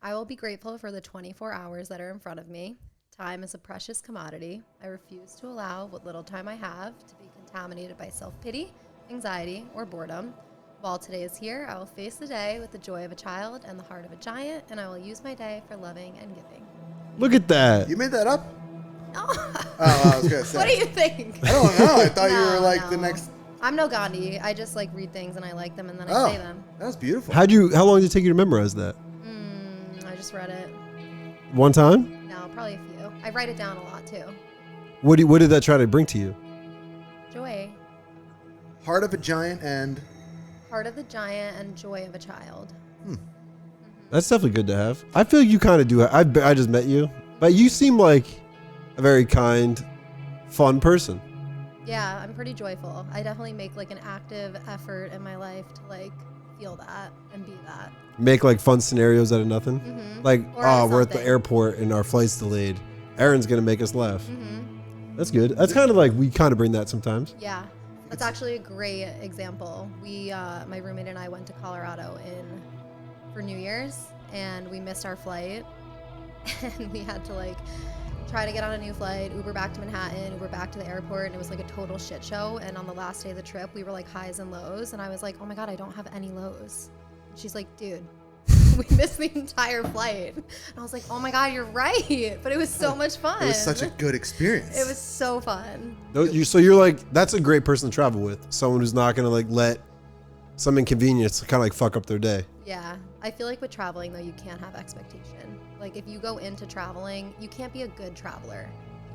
I will be grateful for the 24 hours that are in front of me. Time is a precious commodity. I refuse to allow what little time I have to be contaminated by self-pity, anxiety, or boredom. While today is here, I will face the day with the joy of a child and the heart of a giant, and I will use my day for loving and giving. Look at that. You made that up? No. Oh, I was going to say. What do you think? I don't know. I thought you were like No. the next. I'm no Gandhi. I just like read things and I like them and then I say them. That was beautiful. How long did it take you to memorize that? I just read it. One time? No, probably a few. I write it down a lot too. What did that try to bring to you? Joy. Heart of a giant and. Heart of the giant and joy of a child. That's definitely good to have. I feel like you kind of do. I just met you, but you seem like a very kind, fun person. Yeah, I'm pretty joyful. I definitely make like an active effort in my life to like feel that and be that. Make like fun scenarios out of nothing. Mm-hmm. Like, Or out of we're at the something. airport and our flight's delayed. Erin's gonna make us laugh. Mm-hmm. That's good. That's kind of like we kind of bring that sometimes. Yeah, that's actually a great example. We, my roommate and I went to Colorado for New Year's and we missed our flight and we had to like try to get on a new flight, Uber back to Manhattan, Uber back to the airport, and it was like a total shit show. And on the last day of the trip, we were like highs and lows, and I was like, oh my God, I don't have any lows. And she's like, dude, we missed the entire flight. And I was like, oh my God, you're right. But it was so much fun. It was such a good experience. It was so fun. So you're like, that's a great person to travel with. Someone who's not gonna like let some inconvenience kind of like fuck up their day. Yeah. I feel like with traveling, though, you can't have expectation. Like, if you go into traveling, you can't be a good traveler.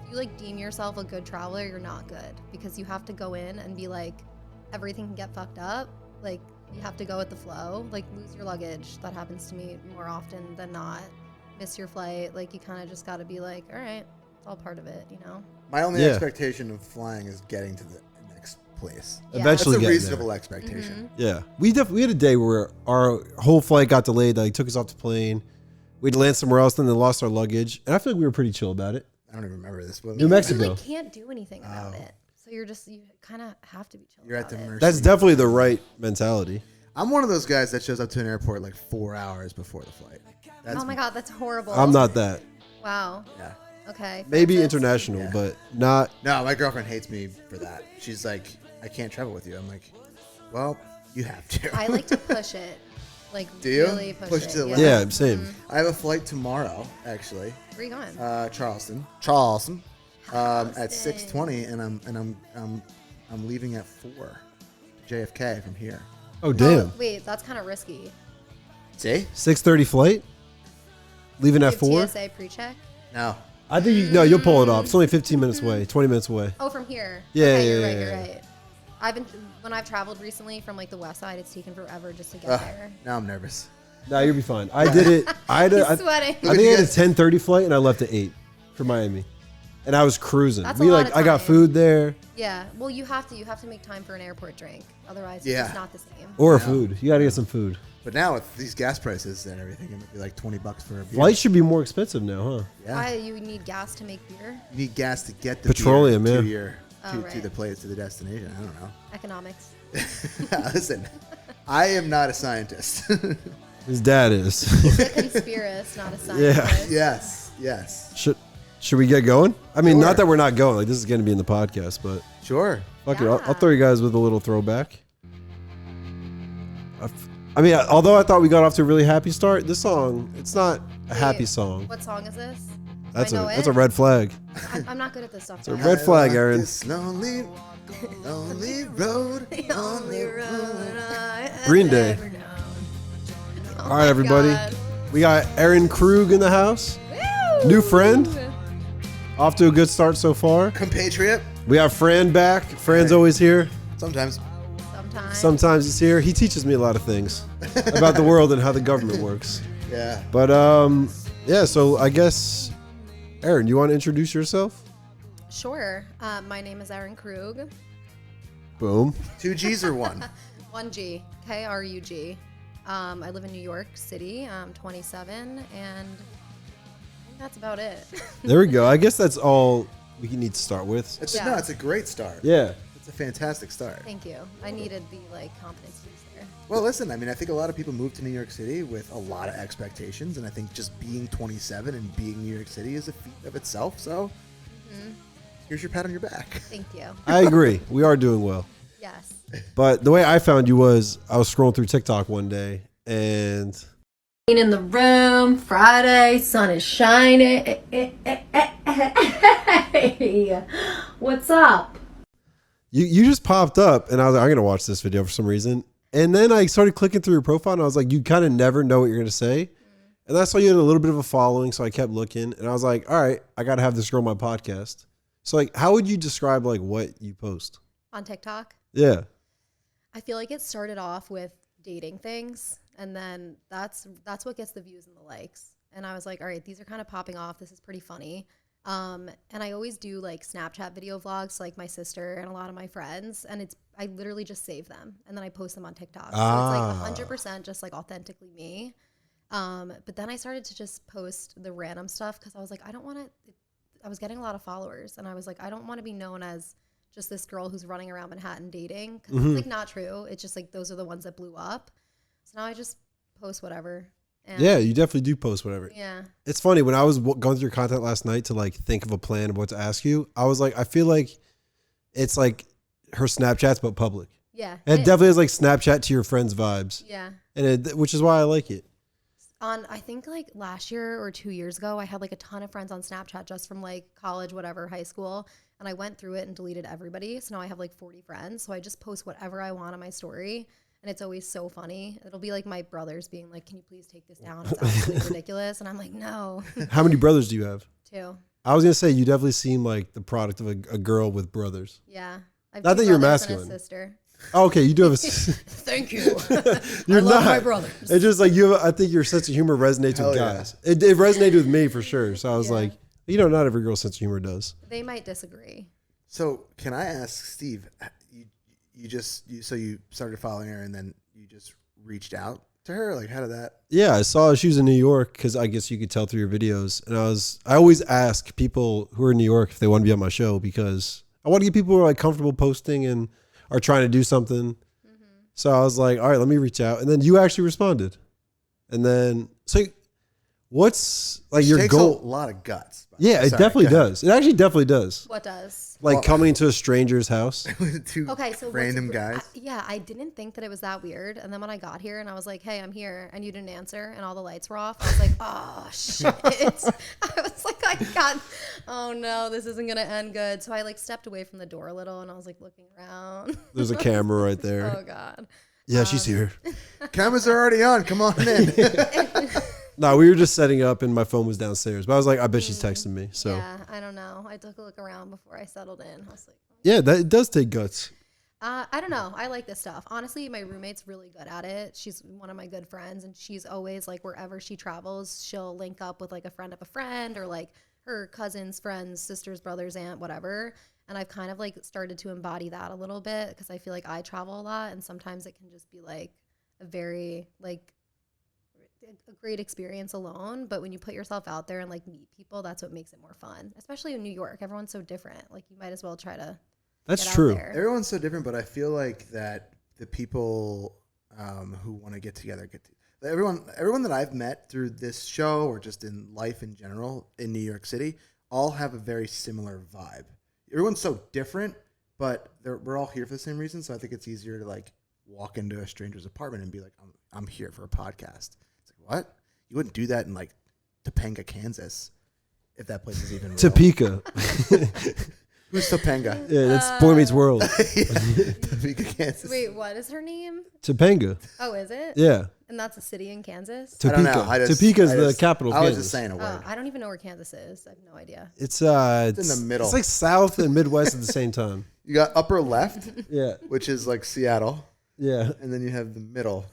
If you, like, deem yourself a good traveler, you're not good. Because you have to go in and be like, everything can get fucked up. Like, you have to go with the flow. Like, lose your luggage. That happens to me more often than not. Miss your flight. Like, you kind of just got to be like, all right, it's all part of it, you know? My only Yeah. expectation of flying is getting to the next place. Yeah. Eventually That's a getting reasonable there. expectation. Yeah, we had a day where our whole flight got delayed. They took us off the plane. We'd land somewhere else, then they lost our luggage, and I feel like we were pretty chill about it. I don't even remember this. But New Mexico. You like, can't do anything about it. So you kind of have to be chill You're at about the it. mercy. That's definitely the right mentality. I'm one of those guys that shows up to an airport like 4 hours before the flight. That's Oh my God, that's horrible. I'm not that. Wow. Yeah. Okay. Maybe Francis? international, Yeah. but not. No, my girlfriend hates me for that. She's like, I can't travel with you. I'm like, well, you have to. I like to push it. Like, Do you? really push Push it. to the limit? Yeah, same. I have a flight tomorrow, actually. Where are you going? Charleston, at 6:20, and I'm leaving at 4, JFK from here. Oh damn! Oh, wait, that's kind of risky. See? 6:30 flight. Leaving at You 4. have TSA pre-check? No. I think you'll pull it off. It's only 15 minutes away, 20 minutes away. Oh, from here. Yeah, okay, yeah, you're yeah, right. yeah. You're right. When I've traveled recently from like the west side, it's taken forever just to get there. Now I'm nervous. No, you'll be fine. I did it. I He's think sweating. I had a 10:30 flight and I left at 8 for Miami, and I was cruising. That's a lot of I got time. food there Yeah. Well, you have to make time for an airport drink. Otherwise, Yeah. it's just not the same. or food. You got to get some food. But now with these gas prices and everything, it might be like $20 for a beer. Flights should be more expensive now, huh? Yeah. Why you need gas to make beer? You need gas to get the Petroleum, beer yeah. to right. the place, to the destination. I don't know. Economics. Listen, I am not a scientist. His dad is. He's a conspiracist, not a scientist. Yes. Should we get going? I mean, Sure. not that we're not going. Like, this is going to be in the podcast, but Sure. fuck it. Yeah. I'll throw you guys with a little throwback. I mean, although I thought we got off to a really happy start, this song, it's not a happy Wait, song. What song is this? That's I know a it? red flag. I'm not good at this stuff. a guys. red flag, I walk Erin. This lonely, lonely road. The only road I Green have Day. ever known. Oh All my right, everybody. God. We got Erin Krug in the house. Woo! New friend. Off to a good start so far. Compatriot. We have Fran back. Fran's always here. Sometimes. Sometimes. Sometimes he's here. He teaches me a lot of things about the world and how the government works. Yeah. But yeah. So I guess, Erin, you want to introduce yourself? Sure. My name is Erin Krug. Boom. 2 G's or 1? 1G. Krug. I live in New York City. I'm 27, and I think that's about it. There we go. I guess that's all we need to start with. It's Yeah. no, it's a great start. Yeah. It's a fantastic start. Thank you. I needed the confidence boost there. Well, listen, I mean, I think a lot of people move to New York City with a lot of expectations, and I think just being 27 and being New York City is a feat of itself. So here's your pat on your back. Thank you. I agree. We are doing well. Yes. But the way I found you was I was scrolling through TikTok one day and In the room, Friday, sun is shining. Hey, what's up? you just popped up and I was like, I'm going to watch this video for some reason. And then I started clicking through your profile and I was like, you kind of never know what you're going to say. And I saw you had a little bit of a following. So I kept looking and I was like, all right, I got to have this girl on my podcast. So how would you describe what you post? On TikTok? Yeah. I feel like it started off with dating things, and then that's what gets the views and the likes. And I was like, all right, these are kind of popping off. This is pretty funny. And I always do Snapchat video vlogs, my sister and a lot of my friends, and I literally just save them and then I post them on TikTok. So it's 100% just authentically me. But then I started to just post the random stuff because I was like, I was getting a lot of followers, and I was like, I don't want to be known as just this girl who's running around Manhattan dating, because it's not true. It's just those are the ones that blew up. So now I just post whatever. And Yeah, you definitely do post whatever. Yeah. It's funny, when I was going through your content last night to think of a plan of what to ask you, I was like, I feel like it's her Snapchats but public. Yeah. And it definitely has Snapchat to your friends vibes. Yeah. And which is why I like it. I think last year or 2 years ago, I had a ton of friends on Snapchat just from college, whatever, high school. And I went through it and deleted everybody. So now I have 40 friends. So I just post whatever I want on my story. And it's always so funny. It'll be my brothers being like, can you please take this down? It's absolutely ridiculous. And I'm like, no. How many brothers do you have? 2. I was going to say, you definitely seem like the product of a girl with brothers. Yeah. I have Not 2 that you're brothers and masculine. a sister. Oh, okay, you do have a... Thank you. You're I love not. my brothers. It's just you have, I think your sense of humor resonates Hell with yeah. guys. It resonated with me for sure. So I was Yeah. like, not every girl's sense of humor does. They might disagree. So can I ask Steve? So you started following her and then you just reached out to her? How did that? Yeah, I saw she was in New York because I guess you could tell through your videos. And I always ask people who are in New York if they want to be on my show because I want to get people who are comfortable posting and are trying to do something. So I was like, all right, let me reach out. And then you actually responded. And then, so what's your takes goal? A lot of guts. Yeah, it Sorry, definitely go ahead. does. It actually definitely does. What does? Coming to a stranger's house. Two Okay, so random guys. I didn't think that it was that weird. And then when I got here and I was like, hey, I'm here, and you didn't answer and all the lights were off, I was like, oh, shit. I was like, oh no, this isn't going to end good. So I stepped away from the door a little and I was looking around. There's a camera right there. Oh, God. Yeah, she's here. Cameras are already on. Come on in. No, we were just setting up and my phone was downstairs. But I was like, I bet she's texting me. So Yeah, I don't know. I took a look around before I settled in. I was like, yeah, it does take guts. I don't know. I like this stuff. Honestly, my roommate's really good at it. She's one of my good friends, and she's always wherever she travels, she'll link up with a friend of a friend or her cousins, friends, sisters, brothers, aunt, whatever. And I've kind of started to embody that a little bit because I feel like I travel a lot, and sometimes it can just be a very a great experience alone. But when you put yourself out there and meet people, that's what makes it more fun. Especially in New York, everyone's so different. You might as well try to. That's get out true. there. Everyone's so different, but I feel like that the people who want to get together everyone that I've met through this show or just in life in general in New York City all have a very similar vibe. Everyone's so different, but we're all here for the same reason. So I think it's easier to walk into a stranger's apartment and be like, I'm here for a podcast. It's what? You wouldn't do that in Topanga, Kansas, if that place is even real. Topeka. Who's Topanga? Yeah, that's Boy Meets World. Topeka, Kansas. Wait, what is her name? Topanga. Oh, is it? Yeah. And that's a city in Kansas? I don't know. Topeka. Topeka is the capital of I was Kansas. just saying a word. Oh, I don't even know where Kansas is. I have no idea. It's in the middle. It's South and Midwest at the same time. You got upper left, Yeah. which is Seattle, Yeah. and then you have the middle,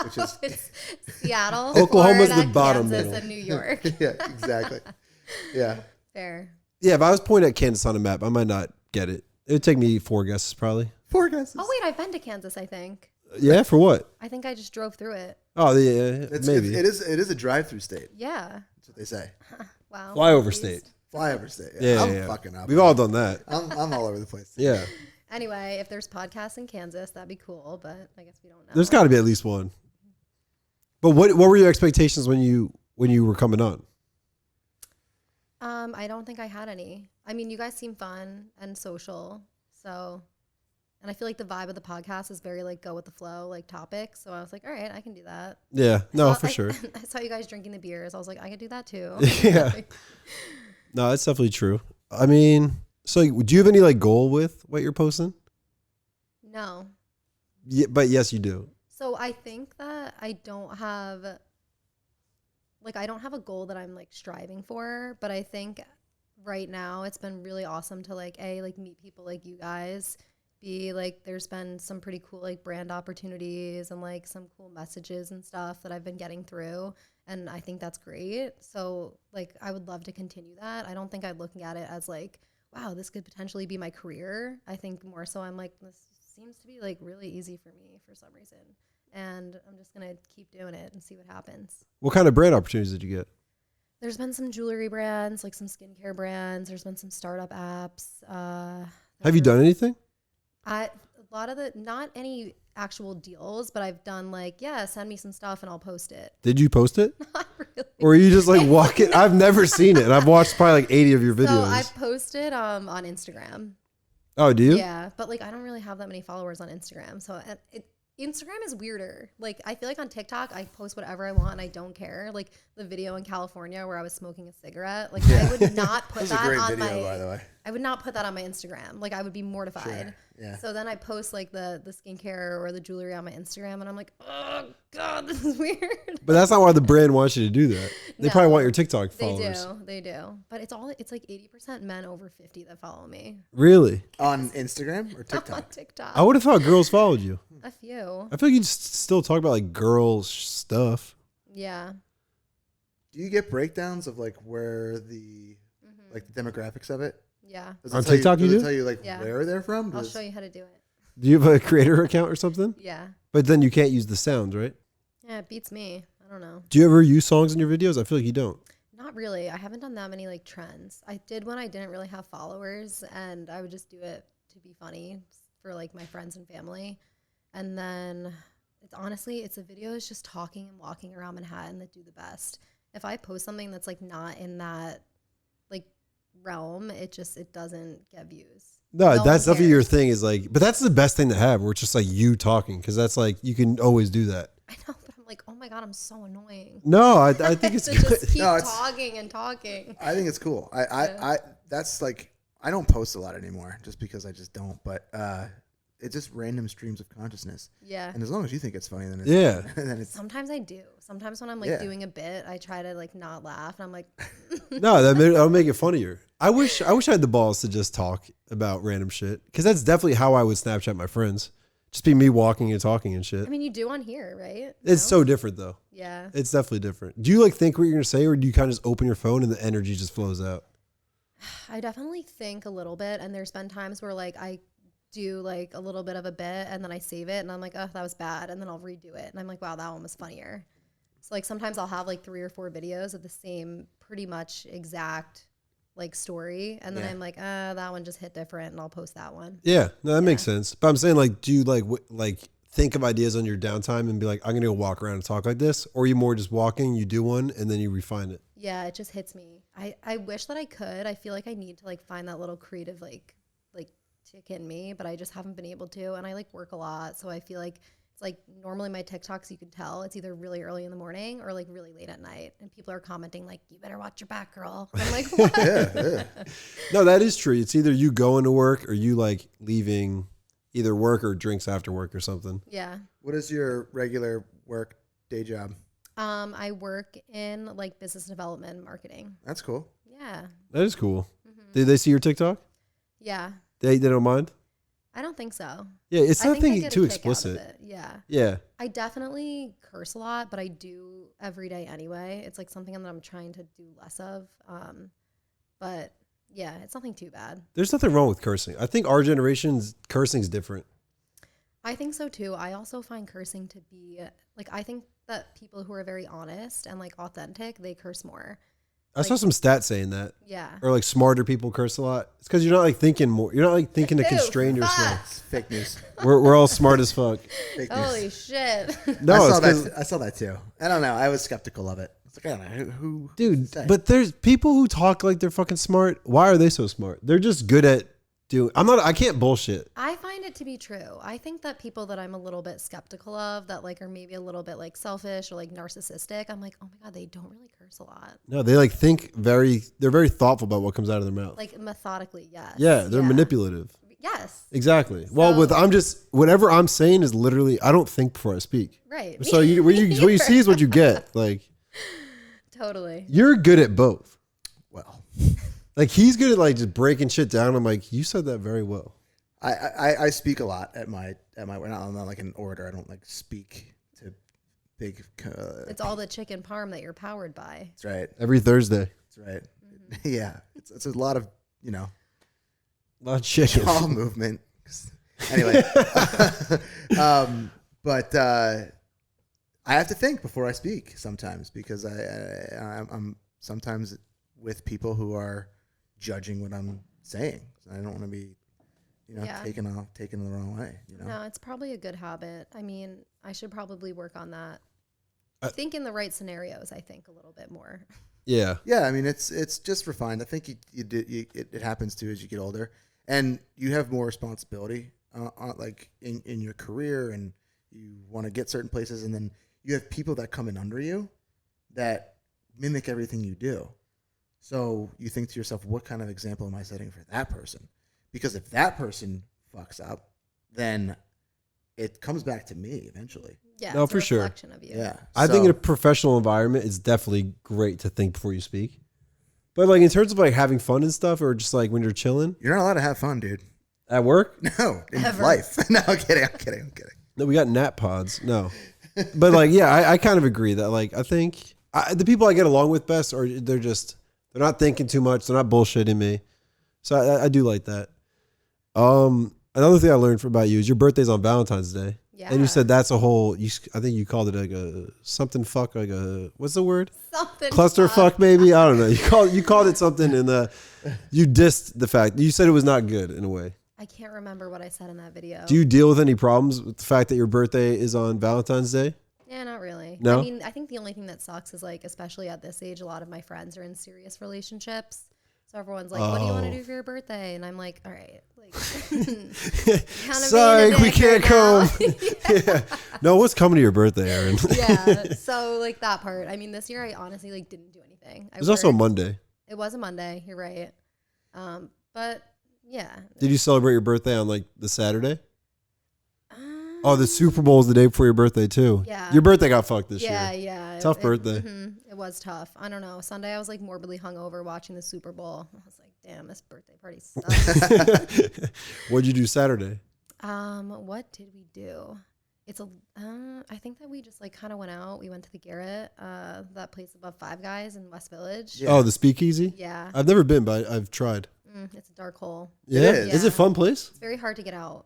which is It's Seattle, Oklahoma's Florida, the bottom Kansas, middle. and New York. yeah, exactly. Yeah. Fair. Yeah, if I was pointing at Kansas on a map, I might not get it. It would take me 4 guesses probably. 4 guesses. Oh, wait, I've been to Kansas, I think. Yeah, for what? I think I just drove through it. Oh, yeah, maybe. It is a drive-through state. Yeah. That's what they say. Wow. Flyover Pleased. state. Flyover state. Yeah, I'm yeah. fucking up. We've all done that. I'm all over the place. Yeah. Anyway, if there's podcasts in Kansas, that'd be cool, but I guess we don't know. There's got to be at least one. But what were your expectations when you were coming on? I don't think I had any. I mean, you guys seem fun and social, so, and I feel like the vibe of the podcast is very like go with the flow, like topics. So I was like, all right, I can do that. Yeah, no, for I sure. I saw you guys drinking the beers. I was like, I could do that too. Yeah. No, that's definitely true. I mean, so do you have any like goal with what you're posting? No. Yeah, but yes, you do. So I think that I don't have a goal that I'm like striving for, but I think right now it's been really awesome to like meet people like you guys. B, like there's been some pretty cool like brand opportunities and like some cool messages and stuff that I've been getting through, and I think that's great. So like I would love to continue that. I don't think I'm looking at it as like, wow, this could potentially be my career. I think more so I'm like, this seems to be like really easy for me for some reason, and I'm just gonna keep doing it and see what happens. What kind of brand opportunities did you get? There's been some jewelry brands, like some skincare brands. There's been some startup apps. Have you done anything? A lot of not any actual deals, but I've done like, yeah, send me some stuff and I'll post it. Did you post it? Not really. Or are you just like walking? I've never seen it, and I've watched probably like 80 of your videos. So I've posted on Instagram. Oh, do you? Yeah, but like I don't really have that many followers on Instagram. So Instagram is weirder. Like I feel like on TikTok I post whatever I want and I don't care. Like the video in California where I was smoking a cigarette. Like I would not put That was that a great on video, my by the way. I would not put that on my Instagram. Like I would be mortified. Sure. Yeah. So then I post like the skincare or the jewelry on my Instagram and I'm like, oh God, this is weird. But that's not why the brand wants you to do that. They No, probably want your TikTok followers. They do. But it's like 80% men over 50 that follow me Really? On Instagram or on TikTok? TikTok. I would have thought girls followed you. A few. I feel like you still talk about like girls stuff. Yeah. Do you get breakdowns of like where the like the demographics of it? Yeah. Does it On tell TikTok does you it do? tell you like Yeah. where they're from? I'll Does- show you how to do it. Do you have a creator account or something? Yeah. But then you can't use the sounds, right? Yeah, it beats me. I don't know. Do you ever use songs in your videos? I feel like you don't. Not really. I haven't done that many like trends. I did when I didn't really have followers and I would just do it to be funny for like my friends and family. And then it's a video is just talking and walking around Manhattan that do the best. If I post something that's like not in that like realm, it doesn't get views. No, No that's one definitely your cares. thing is like, but that's the best thing to have where it's just like you talking because that's like, you can always do that. I know, but I'm like, oh my God, I'm so annoying. No, I think it's to good. just keep No, it's- talking and talking. I think it's cool. Yeah. I that's like I don't post a lot anymore just because I just don't. But it's just random streams of consciousness. Yeah. And as long as you think it's funny, then it's Yeah. then it's Sometimes I do. Sometimes when I'm like Yeah. doing a bit, I try to like not laugh, and I'm like, No, that'll make it funnier. I wish I had the balls to just talk about random shit because that's definitely how I would Snapchat my friends. Just be me walking and talking and shit. I mean, you do on here, right? It's No? so different though. Yeah. It's definitely different. Do you like think what you're gonna say, or do you kind of just open your phone and the energy just flows out? I definitely think a little bit, and there's been times where like I do like a little bit of a bit, and then I save it, and I'm like, oh, that was bad, and then I'll redo it, and I'm like, wow, that one was funnier. So like sometimes I'll have like 3 or 4 videos of the same pretty much exact like story, and then Yeah. I'm like, that one just hit different, and I'll post that one. Yeah, no, that makes sense. But I'm saying like, do you like think of ideas on your downtime and be like, I'm gonna go walk around and talk like this, or are you more just walking, you do one, and then you refine it? Yeah, it just hits me. I wish that I could. I feel like I need to like find that little creative like tick in me, but I just haven't been able to. And I like work a lot, so I feel like it's like normally my TikToks, you can tell it's either really early in the morning or like really late at night, and people are commenting like, "You better watch your back, girl." And I'm like, what? yeah. No, that is true. It's either you going to work or you like leaving either work or drinks after work or something. Yeah. What is your regular work day job? I work in like business development and marketing. That's cool. Yeah. That is cool. Mhm. Did they see your TikTok? Yeah. They don't mind? I don't think so. Yeah, it's I think I nothing get a too kick out of explicit. it. Yeah. Yeah. I definitely curse a lot, but I do every day anyway. It's like something that I'm trying to do less of. But yeah, it's nothing too bad. There's nothing wrong with cursing. I think our generation's cursing is different. I think so too. I also find cursing to be like, I think that people who are very honest and like authentic, they curse more. I saw some stats saying that. Yeah. Or like smarter people curse a lot. It's because you're not like thinking more. You're not like thinking to constrain yourself. It's fake news. We're all smart as fuck. Fake news. Holy shit. No, I saw that too. I don't know. I was skeptical of it. It's like, I don't know who. Dude, but there's people who talk like they're fucking smart. Why are they so smart? They're just good at doing. I can't bullshit. I find it to be true. I think that people that I'm a little bit skeptical of that like are maybe a little bit like selfish or like narcissistic, I'm like, oh my God, they don't really curse a lot. No, they like they're very thoughtful about what comes out of their mouth. Like methodically, yes. Yeah, they're manipulative. Yes. Exactly. Well, whatever I'm saying is literally, I don't think before I speak. Right. So what you see is what you get. Like, totally. you're good at both. Well, like he's good at like just breaking shit down. I'm like, you said that very well. I speak a lot at my I'm not like an orator. I don't like speak to big. It's all the chicken parm that you're powered by. That's right. Every Thursday. That's right. Mm-hmm. Yeah. It's a lot of A lot of chicken. jaw movement. Anyway, but I have to think before I speak sometimes because I'm sometimes with people who are judging what I'm saying. I don't want to be, taken the wrong way. No, it's probably a good habit. I mean, I should probably work on that. Think in the right scenarios. I think a little bit more. Yeah. Yeah. I mean, it's just refined. I think it happens too as you get older, and you have more responsibility, like in your career, and you want to get certain places, and then you have people that come in under you that mimic everything you do. So you think to yourself, what kind of example am I setting for that person? Because if that person fucks up, then it comes back to me eventually. Yeah, No, it's a for sure. reflection of you. Yeah. I think in a professional environment, it's definitely great to think before you speak. But like in terms of like having fun and stuff, or just like when you're chilling you're not allowed to have fun, dude. at work. No, in Ever. life. No, I'm kidding. No, we got nap pods. No, but like, yeah, I kind of agree that like, I think the people I get along with best are they're not thinking too much. They're not bullshitting me. So I do like that. Another thing I learned about you is your birthday's on Valentine's Day. Yeah. And you said that's a whole, I think you called it like a something fuck, like a, what's the word? Something Cluster fuck maybe? I don't know. You called it something you dissed the fact. You said it was not good in a way. I can't remember what I said in that video. Do you deal with any problems with the fact that your birthday is on Valentine's Day? Yeah, not really. No? I mean, I think the only thing that sucks is like, especially at this age, a lot of my friends are in serious relationships. So everyone's like, what do you want to do for your birthday? And I'm like, all right. Like, sorry, we can't come. Yeah. No, what's coming to your birthday, Erin? Yeah. So like that part. I mean, this year I honestly like didn't do anything. It was also a Monday. It was a Monday. You're right. But yeah. Did you celebrate your birthday on like the Saturday? Oh, the Super Bowl is the day before your birthday too. Yeah. Your birthday got fucked this year. Yeah. Tough birthday. It was tough. I don't know. Sunday I was like morbidly hungover watching the Super Bowl. I was like, damn, this birthday party sucks. What'd you do Saturday? What did we do? I think that we just like kind of went out. We went to the Garrett, that place above Five Guys in West Village. Yeah. Oh, the Speakeasy? Yeah. I've never been, but I've tried. It's a dark hole. Yeah? is. Is it a fun place? It's very hard to get out.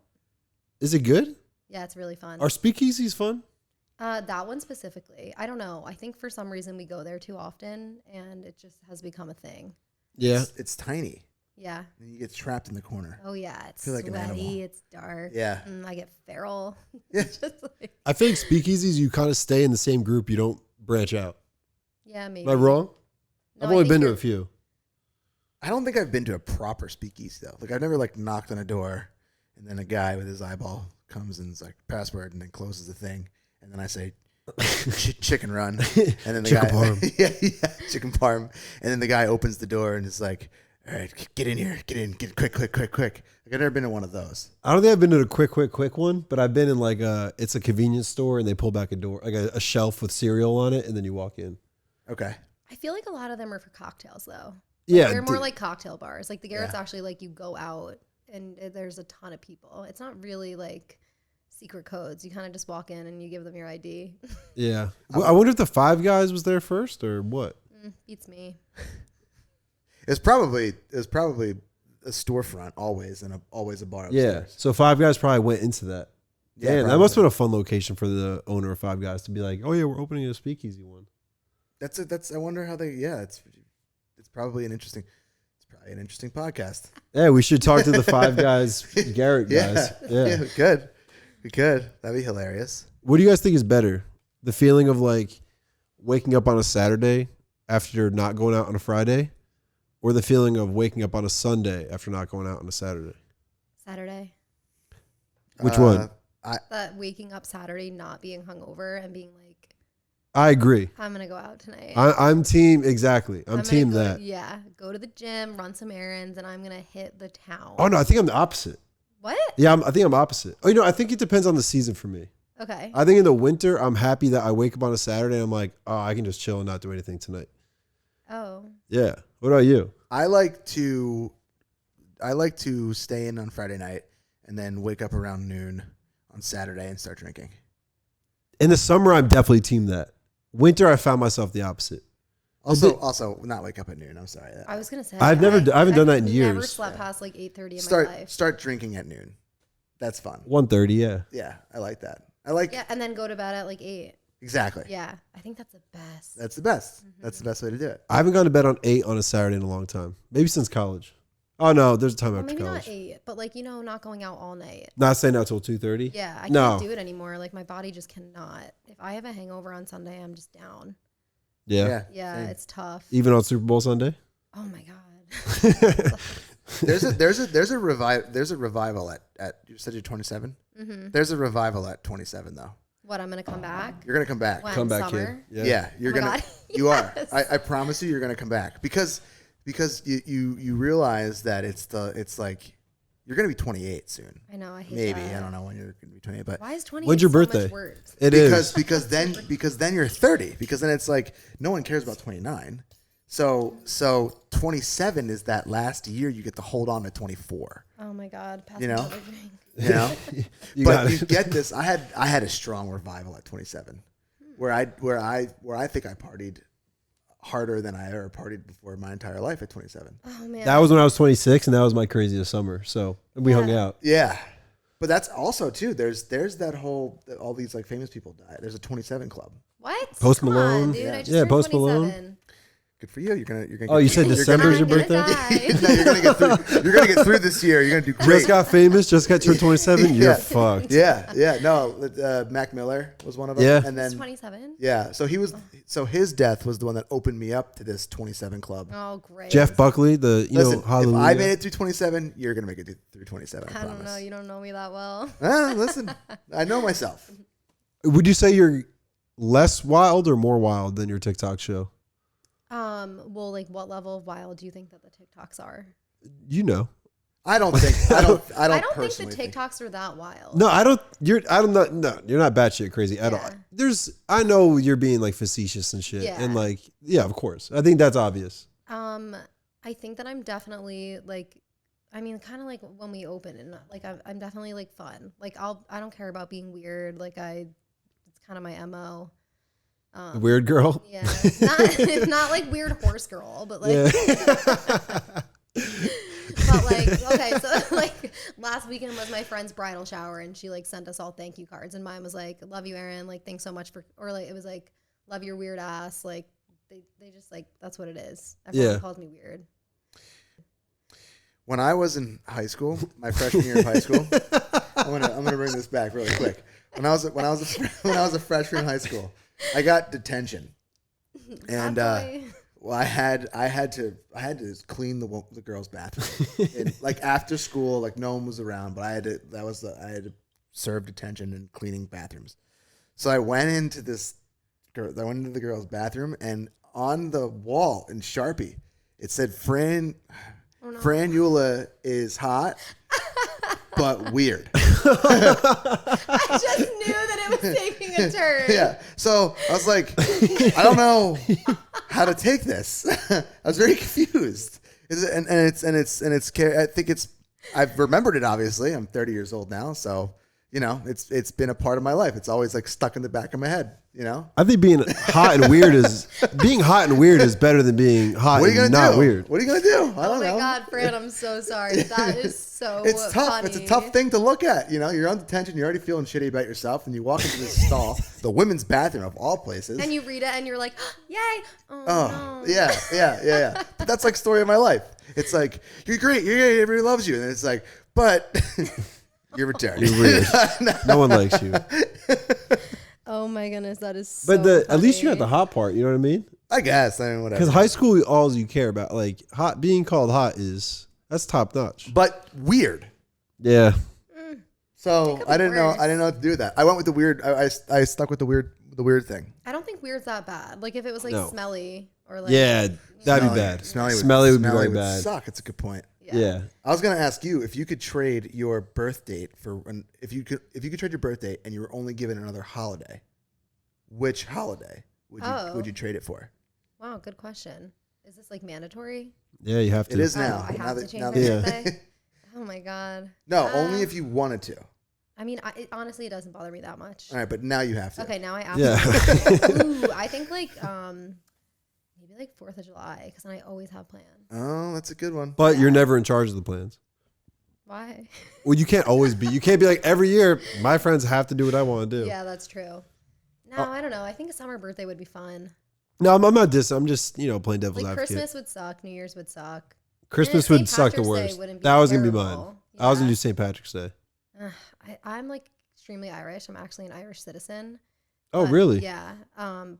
Is it good? Yeah, it's really fun. Are speakeasies fun? That one specifically, I don't know. I think for some reason we go there too often, and it just has become a thing. Yeah. It's tiny. Yeah. And you get trapped in the corner. Oh yeah, it's Feel like an sweaty. animal. It's dark. Yeah. I get feral. Yeah. Just like, I feel like speakeasies, you kind of stay in the same group. You don't branch out. yeah, maybe. Am I wrong? No, I've I only think been to you're- a few. I don't think I've been to a proper speakeasy though. Like I've never like knocked on a door and then a guy with his eyeball comes and is like password and then closes the thing and then I say chicken run and then the Chicken guy parm. yeah chicken parm and then the guy opens the door and is like, all right, get in here, get quick. Like I've never been to one of those. I don't think I've been to a quick one, but I've been in like it's a convenience store and they pull back a door, like a shelf with cereal on it, and then you walk in. Okay. I feel like a lot of them are for cocktails though. Yeah. They're more dude. like cocktail bars. Like the Garrett's Yeah. actually like you go out and there's a ton of people. It's not really like secret codes. You kind of just walk in and you give them your ID. Yeah. Well, I wonder if the Five Guys was there first or what. Beats me. It was probably a storefront always and always a bar Yeah. upstairs. So Five Guys probably went into that. Yeah, Damn, that probably. must have been a fun location for the owner of Five Guys to be like, oh yeah, we're opening a speakeasy one. That's I wonder how they. Yeah, it's probably an interesting podcast. Yeah, we should talk to the Five Guys, Garrett guys. Yeah. We could. That'd be hilarious. What do you guys think is better? The feeling of like waking up on a Saturday after not going out on a Friday, or the feeling of waking up on a Sunday after not going out on a Saturday? Saturday. Which one? That waking up Saturday, not being hungover and being like, I agree. I'm going to go out tonight. I'm team, exactly. I'm team that. Yeah. Go to the gym, run some errands, and I'm going to hit the town. Oh, no, I think I'm the opposite. What? Yeah, I think I'm opposite. Oh, I think it depends on the season for me. Okay. I think in the winter, I'm happy that I wake up on a Saturday and I'm like, oh, I can just chill and not do anything tonight. Oh. Yeah. What about you? I like to stay in on Friday night and then wake up around noon on Saturday and start drinking. In the summer, I'm definitely team that. Winter, I found myself the opposite. Also not wake up at noon. I'm sorry. I was going to say. I haven't done that in years. I've never slept past like 8:30 in my life. Start drinking at noon. That's fun. 1:30, yeah. Yeah, I like that. Yeah, and then go to bed at like 8. Exactly. Yeah, I think that's the best. That's the best. Mm-hmm. That's the best way to do it. I haven't gone to bed on 8 on a Saturday in a long time. Maybe since college. Oh, no, there's a time Well, after maybe college. not 8, but like, not going out all night. Not staying out till 2:30? Yeah, I No. can't do it anymore. Like my body just cannot. If I have a hangover on Sunday, I'm just down. Yeah. Yeah, same. it's tough. Even on Super Bowl Sunday? Oh my god. There's a revival at you said you're 27? Mm-hmm. There's a revival at 27 though. What, I'm gonna come back? You're gonna come back. When? Come back, Summer? kid. Yeah, you're Oh my gonna. God. You Yes. are. I promise you, you're gonna come back because you realize that it's like you're gonna be 28 soon. I know. I hate Maybe that. I don't know when you're gonna be 28, but Why is 28 When's your so much birthday? worse? It is. because then you're 30 because then it's like no one cares about 29. So 27 is that last year you get to hold on to 24. Oh my god. Pass You me know? another drink. You know, You but got you it. get this. I had a strong revival at 27, where I think I partied harder than I ever partied before my entire life at 27. Oh man. That was when I was 26, and that was my craziest summer. So we hung out. Yeah, but that's also too. There's that whole all these like famous people die. There's a 27 club. What? Post Come on, Malone. dude. Yeah. I just Yeah, turned Post 27. Malone. Good for you. You're gonna. Oh, you said you're December's your I'm gonna birthday? die. No, you're gonna get through. You're gonna get through this year. You're gonna do great. Just got famous, just got turned 27. You're Yeah. fucked. Yeah. No, Mac Miller was one of them. Yeah. And He's then 27. yeah. So his death was the one that opened me up to this 27 club. Oh great. Jeff Buckley, Listen, if Hallelujah. I made it through 27, you're gonna make it through 27. I I don't promise. know. You don't know me that well. Listen, I know myself. Would you say you're less wild or more wild than your TikTok show? Well, like what level of wild do you think that the TikToks are? You know. I don't think. I don't I don't think personally the TikToks are that wild. No, I don't. You're not batshit crazy at all. Yeah. I know you're being like facetious and shit, Yeah. and like, yeah, of course. I think that's obvious. I think that I'm definitely like, I mean, kind of like when we open and like I'm definitely like fun. Like I don't care about being weird. Like it's kind of my MO. Weird girl. Yeah, not like weird horse girl, but like, Yeah. but like, okay, so like last weekend was my friend's bridal shower, and she like sent us all thank you cards, and mine was like, "Love you, Erin. Like, thanks so much for," or like it was like, "Love your weird ass." Like they just like that's what it is. Everyone calls me weird. When I was in high school, my freshman year of high school, I'm gonna bring this back really quick. When I was a freshman in high school, I got detention, and well, I had to clean the girls' bathroom, and, like after school, like no one was around, but I had to serve detention and cleaning bathrooms. So I went into the girls' bathroom, and on the wall in Sharpie, it said Fran Eula is hot, but weird. I just knew that it was taking a turn. Yeah. So I was like, I don't know how to take this. I was very confused. I think I've remembered it. Obviously, I'm 30 years old now, so it's been a part of my life. It's always like stuck in the back of my head. I think being hot and weird is better than being hot and not weird. What are you gonna do? I don't Oh my know. God, Fran, I'm so sorry. That is so It's tough. funny. It's a tough thing to look at. You're on detention. You're already feeling shitty about yourself, and you walk into this stall, the women's bathroom of all places. And you read it, and you're like, "Yay!" Oh, Oh, no. yeah. that's like story of my life. It's like, you're great. You're great. Everybody loves you. And it's like, but you're retarded. You're weird. No one likes you. Oh my goodness, that is so But at least you funny. had the hot part. You know what I mean? I guess. I mean, whatever. Because high school, all you care about, like being called hot that's top notch. But weird. Yeah. So It could I be didn't know. worse. I didn't know what to do with that. I went with the weird. I stuck with the weird thing. I don't think weird's that bad. Like if it was like No. smelly or like Yeah, that'd be bad. Smelly would be very bad. Suck. It's a good point. Yeah. I was gonna ask you if you could trade your birth date if you could trade your birth date and you were only given another holiday, which holiday would you trade it for? Wow, good question. Is this like mandatory? Yeah, you have to. It is Oh, now. I but now have to that- change now my that- birthday? Oh my god. No, only if you wanted to. I mean, honestly, it doesn't bother me that much. All right, but now you have to. Okay, now I Yeah. absolutely. Ooh, I think like maybe like 4th of July because then I always have plans. Oh, that's a good one. But you're never in charge of the plans. Why? Well, you can't always be. You can't be like every year. My friends have to do what I want to do. Yeah, that's true. No, I don't know. I think a summer birthday would be fun. No, I'm not dissing. I'm just playing devil's Like advocate. Christmas would suck. New Year's would suck. Christmas St. would suck the Patrick's Day worst. wouldn't be That was gonna be mine. terrible. I was gonna Yeah. do St. Patrick's Day. I'm like extremely Irish. I'm actually an Irish citizen. Oh, But, really? Yeah.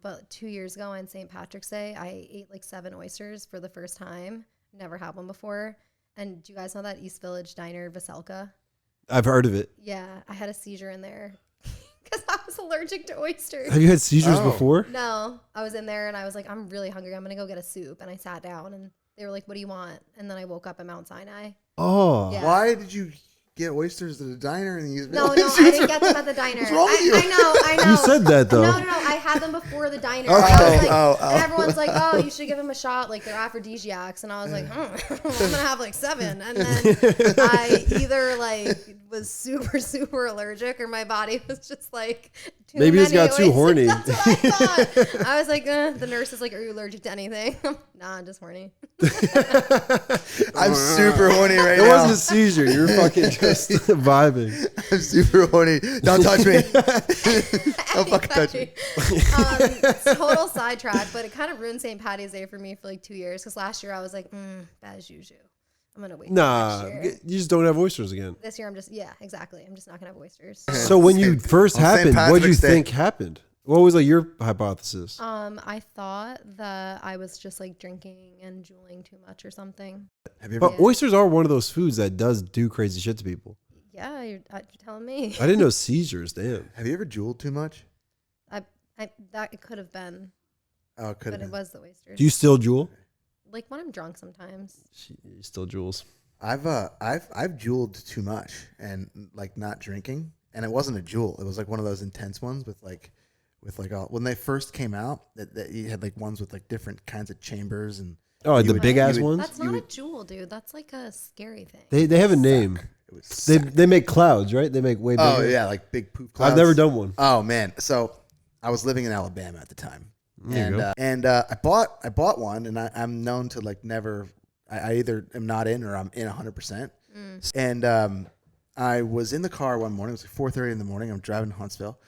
But 2 years ago on St. Patrick's Day, I ate like 7 oysters for the first time. Never had one before. And do you guys know that East Village diner, Veselka? I've heard of it. Yeah, I had a seizure in there because I was allergic to oysters. Have you had seizures Oh. before? No, I was in there and I was like, I'm really hungry. I'm gonna go get a soup. And I sat down and they were like, what do you want? And then I woke up at Mount Sinai. Oh. Yeah. Why did you get oysters at a diner and use No, I didn't get them at the diner. What's wrong with you? I know. You said that though. No, I had them before the diner. Oh, I was like, oh. And everyone's like, oh, you should give them a shot. Like, they're aphrodisiacs. And I was like, I'm going to have like 7. And then I either like was super, super allergic or my body was just like, too Maybe it's many got too oysters. horny. That's what I thought. I was like, the nurse is like, are you allergic to anything? Nah, I'm just horny. I'm super horny right It now. wasn't a seizure. You were fucking just vibing. I'm super horny. Don't touch me. Don't fucking touch me. Total sidetrack, but it kind of ruined St. Patty's Day for me for like 2 years because last year I was like, bad as usual. I'm gonna wait. till Nah, next year. you just don't have oysters again. This year I'm just exactly. I'm just not gonna have oysters. So when you first On St. happened, what did you Patrick's Day. think happened? What was like your hypothesis? I thought that I was just like drinking and juuling too much or something. Have you ever? But oysters are one of those foods that does do crazy shit to people. Yeah, you're telling me. I didn't know seizures. Damn. Have you ever jeweled too much? That it could have been, Oh, it could but have it been. was the oysters. Do you still jewel? Like when I'm drunk sometimes. She still jewels. I've jeweled too much and like not drinking, and it wasn't a jewel. It was like one of those intense ones with all when they first came out that you had like ones with like different kinds of chambers and Oh, You the would- big ass you would- ones. That's not a jewel, dude. That's like a scary thing. They have a name. it was. They sick. they make clouds, right? They make way bigger. Oh yeah, like big poop clouds. I've never done one. Oh man, so I was living in Alabama at the time, There you go. and I bought one, and I'm known to like never. I either am not in or I'm in 100%. And I was in the car one morning. It was like 4:30 in the morning. I'm driving to Huntsville,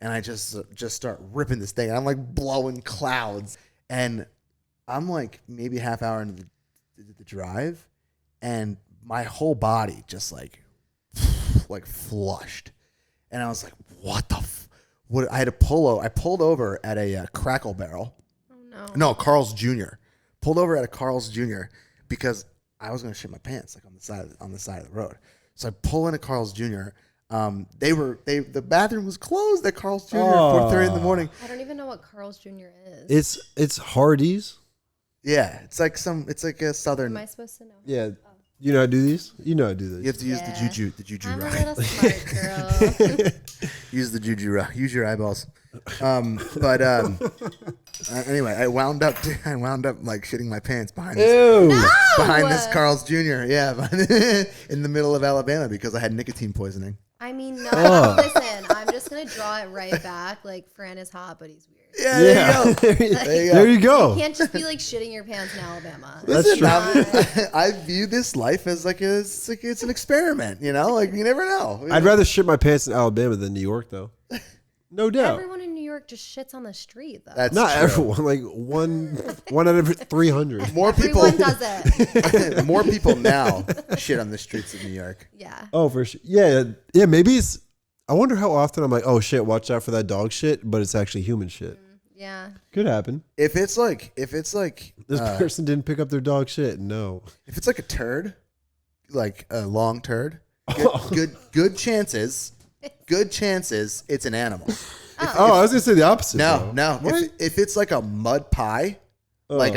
and I just start ripping this thing. And I'm like blowing clouds, and I'm like maybe a half hour into the drive, and my whole body just like flushed, and I was like, "What the? What?" I had to I pulled over at a Crackle Barrel. Oh no. No, Carl's Jr. Pulled over at a Carl's Jr. because I was gonna shit my pants like on the side of the road. So I pull in a Carl's Jr. The bathroom was closed at Carl's Jr. at 4:30 in the morning. I don't even know what Carl's Jr. is. It's Hardee's. Yeah, it's like a southern. Am I supposed to know? Yeah. You know how to do these? You know how to do You these. have to use Yeah. the juju I'm a right. little smart girl. Use the juju right. Use your eyeballs. Anyway, I wound up like shitting my pants behind this Carl's Jr. Yeah, in the middle of Alabama because I had nicotine poisoning. I mean, no. Oh. Listen, I'm just gonna draw it right back. Like Fran is hot, but he's weird. Yeah, Yeah. there you go. There you go. You can't just be like shitting your pants in Alabama. That's Listen, I view this life as like it's an experiment, you know? Like you never know. I'd rather shit my pants in Alabama than New York, though. No doubt. Everyone in New York York just shits on the street though. That's Not true. everyone. Like one out of 300. More people. Everyone does it. More people now shit on the streets of New York. Yeah. Oh, for sure. Yeah. Yeah. Maybe it's. I wonder how often I'm like, oh shit, watch out for that dog shit, but it's actually human shit. Yeah. Could happen. If it's like This person didn't pick up their dog shit. No. if it's like a turd, like a long turd, good chances it's an animal. Oh, I was gonna say the opposite. No, though. no. What? If it's like a mud pie, Oh. like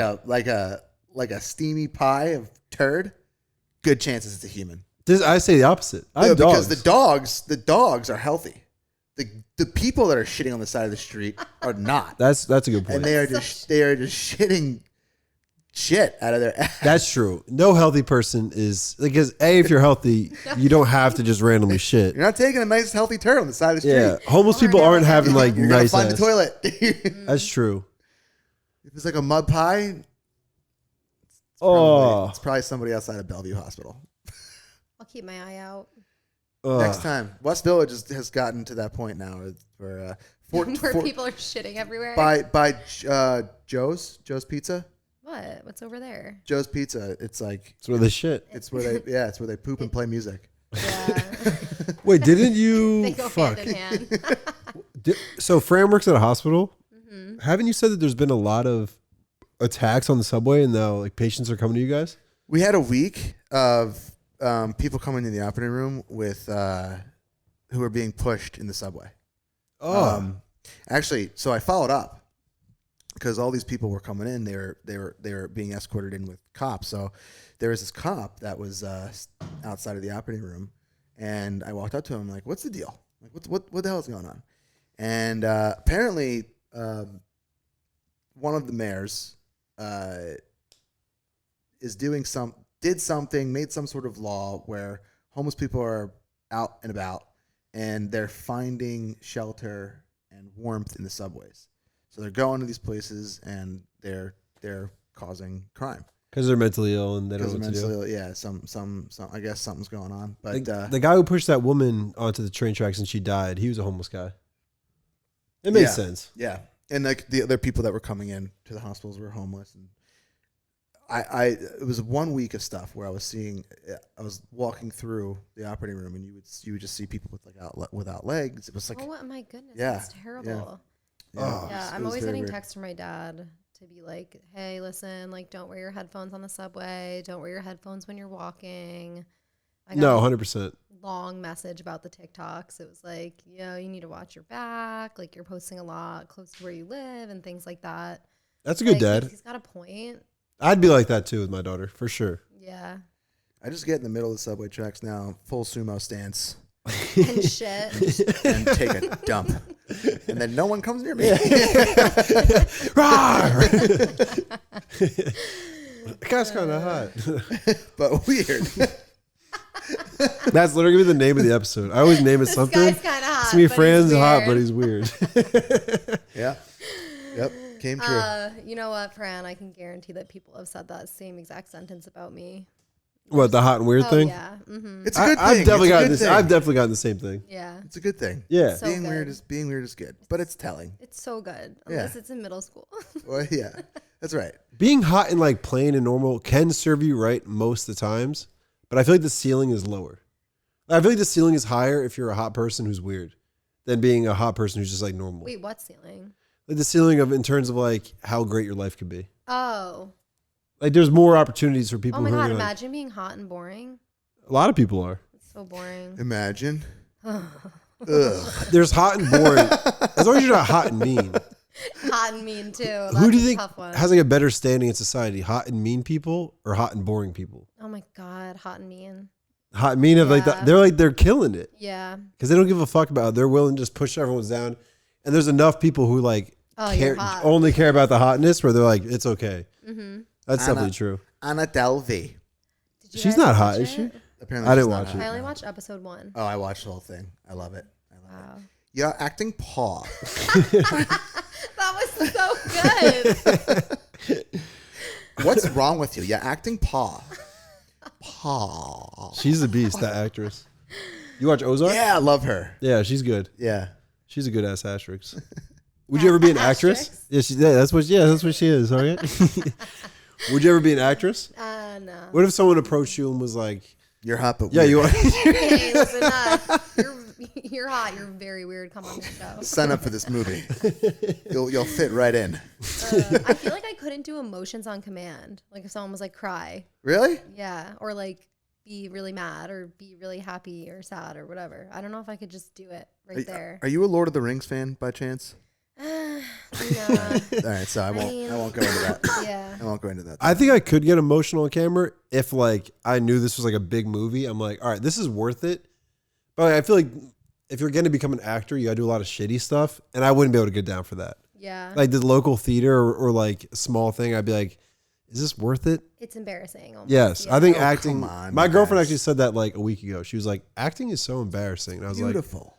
a steamy pie of turd, good chances it's a human. I say the opposite. I No, have because dogs. the dogs are healthy. The people that are shitting on the side of the street are not. That's a good point. And they are just shitting shit out of their ass. That's true. No healthy person is because if you're healthy, you don't have to just randomly shit. You're not taking a nice healthy turd on the side of the street. Yeah, homeless Or people no, aren't having like You're nice. gonna find ass. the toilet. If That's true. it's like a mud pie, Oh, it's probably somebody outside of Bellevue Hospital. I'll keep my eye out. Next time, West Village has gotten to that point now where Where people are shitting everywhere. by Joe's Pizza. What? What's over there? Joe's Pizza. It's like that's where they shit. it's where they poop and play music. Yeah. Wait, didn't you? They go Fuck. hand in hand. So Fran works at a hospital. Haven't you said that there's been a lot of attacks on the subway and now like patients are coming to you guys? We had a week of people coming in the operating room with who were being pushed in the subway. Oh, Actually, so I followed up because all these people were coming in. They were being escorted in with cops. So there was this cop that was outside of the operating room, and I walked up to him like, "What's the deal? Like, what the hell is going on?" And apparently, one of the mayors did something, made some sort of law where homeless people are out and about and they're finding shelter and warmth in the subways. So they're going to these places and they're causing crime. because they're mentally ill and they don't Because know what to do. mentally, yeah, some I guess something's going on. But The guy who pushed that woman onto the train tracks and she died, he was a homeless guy. It makes sense. yeah, and like the other people that were coming in to the hospitals were homeless, and it was 1 week of stuff where I was walking through the operating room and you would just see people without legs. It was like, Oh my goodness. Yeah, That's terrible. Oh, Yeah, it I'm was always very getting weird. texts from my dad to be like, hey, listen, like, don't wear your headphones on the subway. Don't wear your headphones when you're walking. I got No, a 100%. long message about the TikToks. It was like, you need to watch your back. Like, you're posting a lot close to where you live and things like that. That's a good Like, dad. He's got a point. I'd be like that too with my daughter, for sure. Yeah. I just get in the middle of the subway tracks now, full sumo stance, And shit. and take a dump, and then no one comes near me. Rawr! That guy's kind of hot. But weird. That's literally gonna be the name of the episode. I always name it This something. guy's kind of hot. It's me, but he's Fran's hot, weird. but he's weird. Yeah. Yep. Came true. You know what, Fran? I can guarantee that people have said that same exact sentence about me. What, the hot and weird Oh, thing? yeah. Mm-hmm. It's a good I've thing. definitely It's a gotten good this. thing. I've definitely gotten the same thing. Yeah. It's a good thing. Yeah. So being good. weird is good, but it's telling. It's so good. Yeah. Unless it's in middle school. Well, yeah, that's right. Being hot and like plain and normal can serve you right most of the times, but I feel like the ceiling is lower. I feel like the ceiling is higher if you're a hot person who's weird than being a hot person who's just like normal. Wait, what ceiling? Like the ceiling of in terms of like how great your life could be. Oh. Like there's more opportunities for people Oh my who are God. like, Imagine being hot and boring. a lot of people are. It's so boring. Imagine. Ugh. There's hot and boring. As long as you're not hot and mean. Hot and mean, too. That's Who do you a think tough one. has like a better standing in society? Hot and mean people or hot and boring people? Oh my God. Hot and mean. Hot and mean have like Yeah. they're killing it. Yeah. Because they don't give a fuck about it. They're willing to just push everyone's down. And there's enough people who like Oh, you're care, hot. only care about the hotness where they're like, it's okay. Mm-hmm. That's Anna. definitely true. Anna Delvey. Did you She's guys not hot, watch is she? it? Apparently I she's didn't not watch hot. it. I only watched episode 1. Oh, I watched the whole thing. I love it. Wow. Yeah, acting paw. That was so good. What's wrong with you? Yeah, acting paw. Paw. She's the beast, that actress. You watch Ozark? Yeah, I love her. Yeah, she's good. Yeah. She's a good ass asterisk. Would you ever be an actress? Asterisks? Yeah, that's what she is. All right. Would you ever be an actress? No. What if someone approached you and was like, You're hot, but "Yeah, weird. you are." Hey, listen, you're hot. You're very weird. Come on the show. Sign up for this movie. You'll fit right in. I feel like I couldn't do emotions on command. Like if someone was like cry, Really? yeah, or like be really mad or be really happy or sad or whatever. I don't know if I could just do it right there. Are you a Lord of the Rings fan by chance? No. All right, so I won't go into that. Yeah. I won't go into that. I think I could get emotional on camera if like I knew this was like a big movie. I'm like, all right, this is worth it. But like, I feel like if you're going to become an actor, you got to do a lot of shitty stuff, and I wouldn't be able to get down for that. Yeah. Like the local theater or like a small thing, I'd be like, is this worth it? It's embarrassing. Almost. Yes, Yeah. I think Oh, acting. come on, my girlfriend guys. actually said that like a week ago. She was like, acting is so embarrassing. And I was like, Beautiful.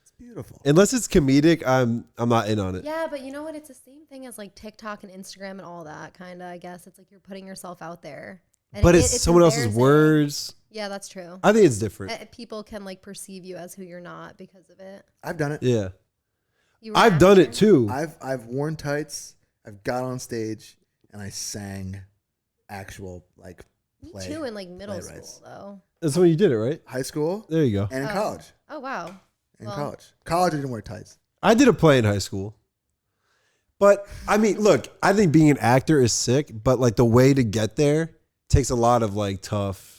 It's beautiful. unless it's comedic, I'm not in on it. Yeah, but you know what? It's the same thing as like TikTok and Instagram and all that kind of. I guess it's like you're putting yourself out there. And But it's someone else's embarrassing. words. Yeah, that's true. I think it's different. People can like perceive you as who you're not because of it. I've done it. Yeah, You were an I've done it actor? too. I've worn tights. I've got on stage and I sang actual like Me play. too in like middle playwrights. school though. That's when you did it, right? High school There you go. and in Oh. college. Oh wow. In Well. college. College I didn't wear tights. I did a play in high school. But I mean, look, I think being an actor is sick, but like the way to get there takes a lot of like tough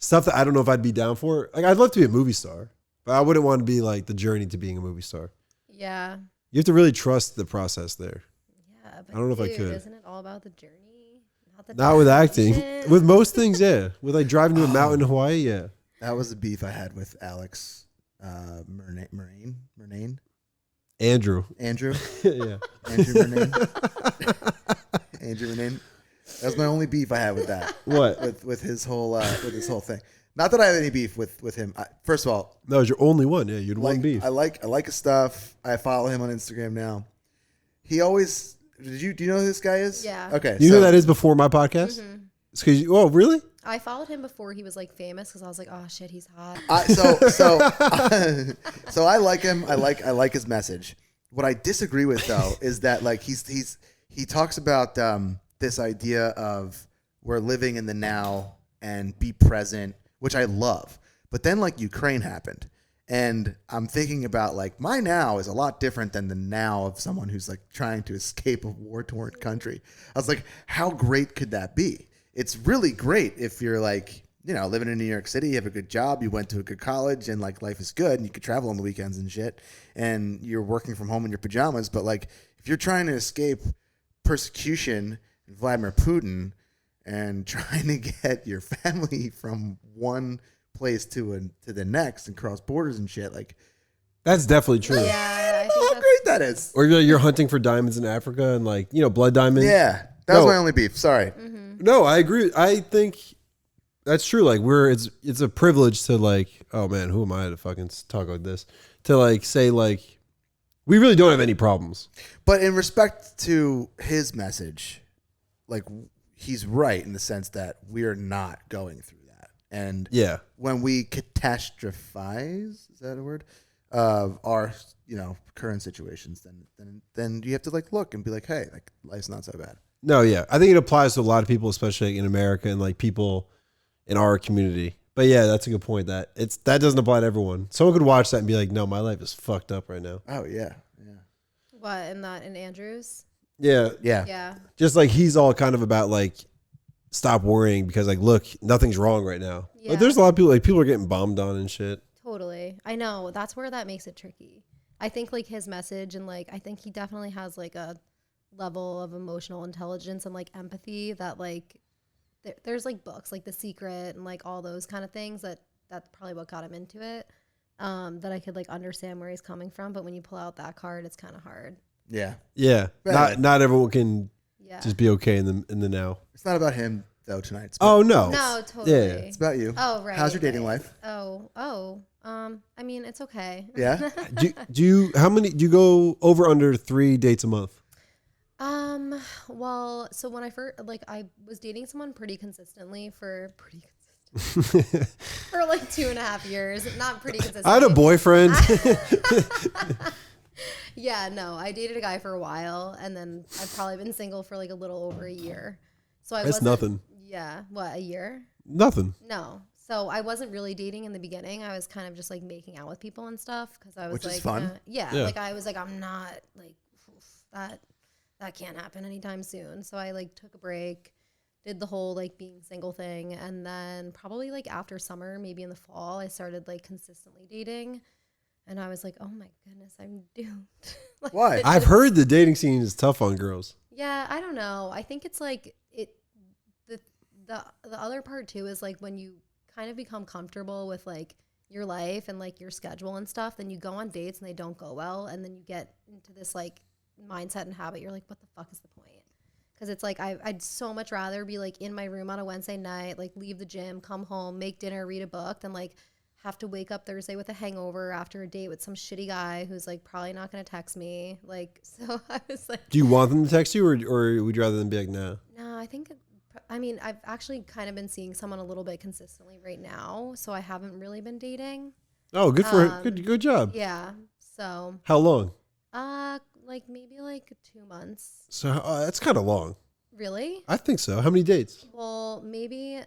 stuff that I don't know if I'd be down for. Like I'd love to be a movie star, but I wouldn't want to be like the journey to being a movie star. Yeah. You have to really trust the process there. Yeah. But I don't know if I dude, could. Isn't it all about the journey? The Not with acting. destination? With most things, yeah. With like driving to a mountain in Hawaii, yeah. That was the beef I had with Alex Murnane. Andrew. Andrew. Yeah. Andrew Murnane. Andrew Murnane. That was my only beef I had with that. What? With his whole thing. Not that I have any beef with him. First of all, That was your only one. Yeah, you'd one beef. I like his stuff. I follow him on Instagram now. He always do you know who this guy is? Yeah. Okay. You know who that is before my podcast? Mhm. It's 'cause you, oh, really? I followed him before he was like famous because I was like, oh shit, he's hot. So I like him. I like his message. What I disagree with though is that like he talks about this idea of we're living in the now and be present, which I love. But then like Ukraine happened, and I'm thinking about like my now is a lot different than the now of someone who's like trying to escape a war-torn country. I was like, how great could that be? It's really great if you're like, you know, living in New York City, you have a good job, you went to a good college, and like life is good, and you could travel on the weekends and shit, and you're working from home in your pajamas. But like, if you're trying to escape persecution and Vladimir Putin and trying to get your family from one place to the next and cross borders and shit, like That's definitely true. Yeah, I know think how great that is. Or you're hunting for diamonds in Africa and like, you know, blood diamond. Yeah, that was No. my only beef. Sorry. No, I agree. I think that's true. Like it's a privilege to like, oh man, who am I to fucking talk like this? To like say like, we really don't have any problems. But in respect to his message, like he's right in the sense that we are not going through that. And Yeah. when we catastrophize, is that a word? Our, you know, current situations, then you have to like look and be like, hey, like life's not so bad. No, yeah. I think it applies to a lot of people, especially in America and like people in our community. But yeah, that's a good point. That doesn't apply to everyone. Someone could watch that and be like, no, my life is fucked up right now. Oh yeah, what in Andrews? Yeah. yeah. Yeah. Just like he's all kind of about like, stop worrying because like, look, nothing's wrong right now. Yeah. Like there's a lot of people, like people are getting bombed on and shit. Totally. I know. That's where that makes it tricky. I think like his message and like I think he definitely has like a level of emotional intelligence and like empathy that like there's like books like The Secret and like all those kind of things that's probably what got him into it. That I could like understand where he's coming from, but when you pull out that card, it's kind of hard. Yeah. Yeah. Right. Not everyone can Yeah. just be okay in the now. It's not about him though tonight. It's about, Oh no. No, totally. Yeah. it's about you. Oh, right. How's your dating right. life? Oh. I mean, it's okay. Yeah. do you go over under 3 dates a month? Well, so when I first, like, I was dating someone pretty consistently for like 2.5 years. Not pretty consistently. I had a boyfriend. Yeah, no, I dated a guy for a while, and then I've probably been single for like a little over a year. So I That's wasn't. nothing. Yeah, what, a year? Nothing. No. So I wasn't really dating in the beginning. I was kind of just like making out with people and stuff because I was Which is like, fun. yeah, Yeah. like I was like, I'm not like that can't happen anytime soon. So I like took a break, did the whole like being single thing, and then probably like after summer, maybe in the fall, I started like consistently dating, and I was like, oh my goodness, I'm doomed. Like, Why? it I've just- heard the dating scene is tough on girls. Yeah, I don't know. I think it's like the the other part too is like when you kind of become comfortable with like your life and like your schedule and stuff, then you go on dates and they don't go well, and then you get into this like mindset and habit. You're like, what the fuck is the point? Because it's like I'd so much rather be like in my room on a Wednesday night, like leave the gym, come home, make dinner, read a book, than like have to wake up Thursday with a hangover after a date with some shitty guy who's like probably not gonna text me. Like, so I was like, Do you want them to text you, or would you rather them be like, nah? no, I mean, I've actually kind of been seeing someone a little bit consistently right now, so I haven't really been dating. Oh, good for good job. Yeah. So, How long? like maybe like 2 months. So that's kind of long. Really? I think so. How many dates? Well, maybe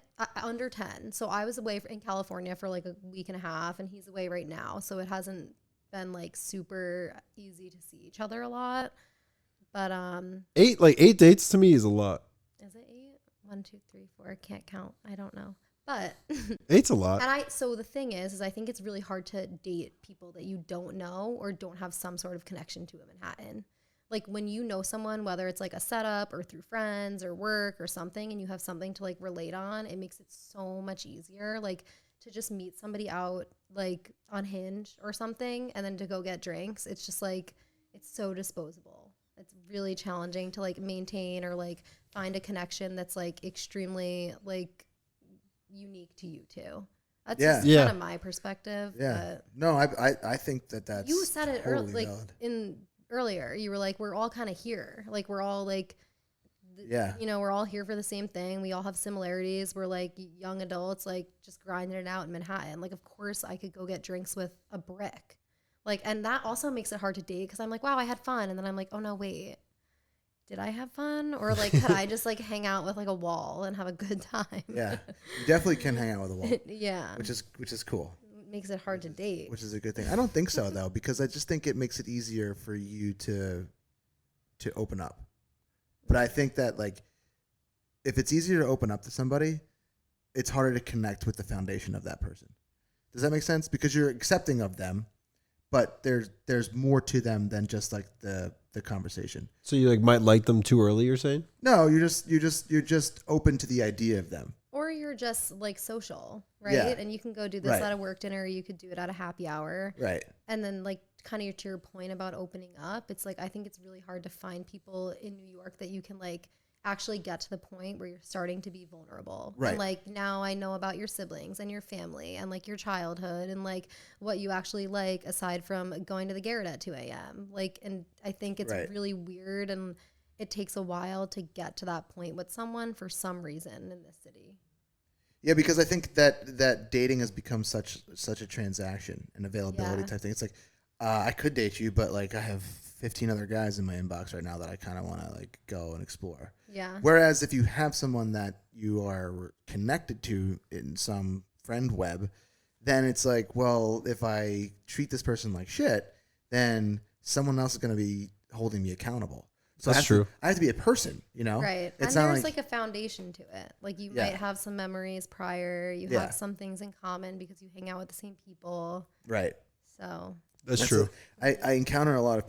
under 10. So I was away in California for like a week and a half, and he's away right now. So it hasn't been like super easy to see each other a lot. But 8 dates to me is a lot. is it 8? 1, 2, 3, 4. I can't count. I don't know. But 8's a lot. and so the thing is I think it's really hard to date people that you don't know or don't have some sort of connection to in Manhattan. Like when you know someone, whether it's like a setup or through friends or work or something, and you have something to like relate on, it makes it so much easier. Like to just meet somebody out like on Hinge or something and then to go get drinks. It's just like, it's so disposable. It's really challenging to like maintain or like find a connection that's like extremely like unique to you too. That's Yeah. just Yeah. kind of my perspective. Yeah. But No, I think that's you said it totally like valid. earlier. You were like, we're all kind of here. Like we're all like, Yeah. you know, we're all here for the same thing. We all have similarities. We're like young adults, like just grinding it out in Manhattan. Like, of course, I could go get drinks with a brick. Like, and that also makes it hard to date because I'm like, wow, I had fun, and then I'm like, oh no, wait. Did I have fun? Or like, could I just like hang out with like a wall and have a good time? Yeah. You definitely can hang out with a wall, Yeah. which is cool. Makes it hard to date. Which is a good thing. I don't think so though, because I just think it makes it easier for you to open up. But I think that like if it's easier to open up to somebody, it's harder to connect with the foundation of that person. Does that make sense? Because you're accepting of them, but there's more to them than just like the conversation. So you like might like them too early, you're saying? No, you're just open to the idea of them. Or you're just like social, right? Yeah. And you can go do this Right. at a work dinner. You could do it at a happy hour. Right. And then like kind of to your point about opening up, it's like I think it's really hard to find people in New York that you can like actually get to the point where you're starting to be vulnerable. Right. And like now I know about your siblings and your family and like your childhood and like what you actually like aside from going to the Garrett at 2 a.m. Like, and I think it's Right. really weird and it takes a while to get to that point with someone for some reason in this city. Yeah, because I think that dating has become such a transaction and availability Yeah. type thing. It's like I could date you, but like I have 15 other guys in my inbox right now that I kind of want to like go and explore. Yeah. Whereas if you have someone that you are connected to in some friend web, then it's like, well, if I treat this person like shit, then someone else is going to be holding me accountable. So That's true. I have to be a person, you know? Right. It's and not there's like a foundation to it. Like you Yeah. might have some memories prior. You Yeah. have some things in common because you hang out with the same people. right. So That's true. I encounter a lot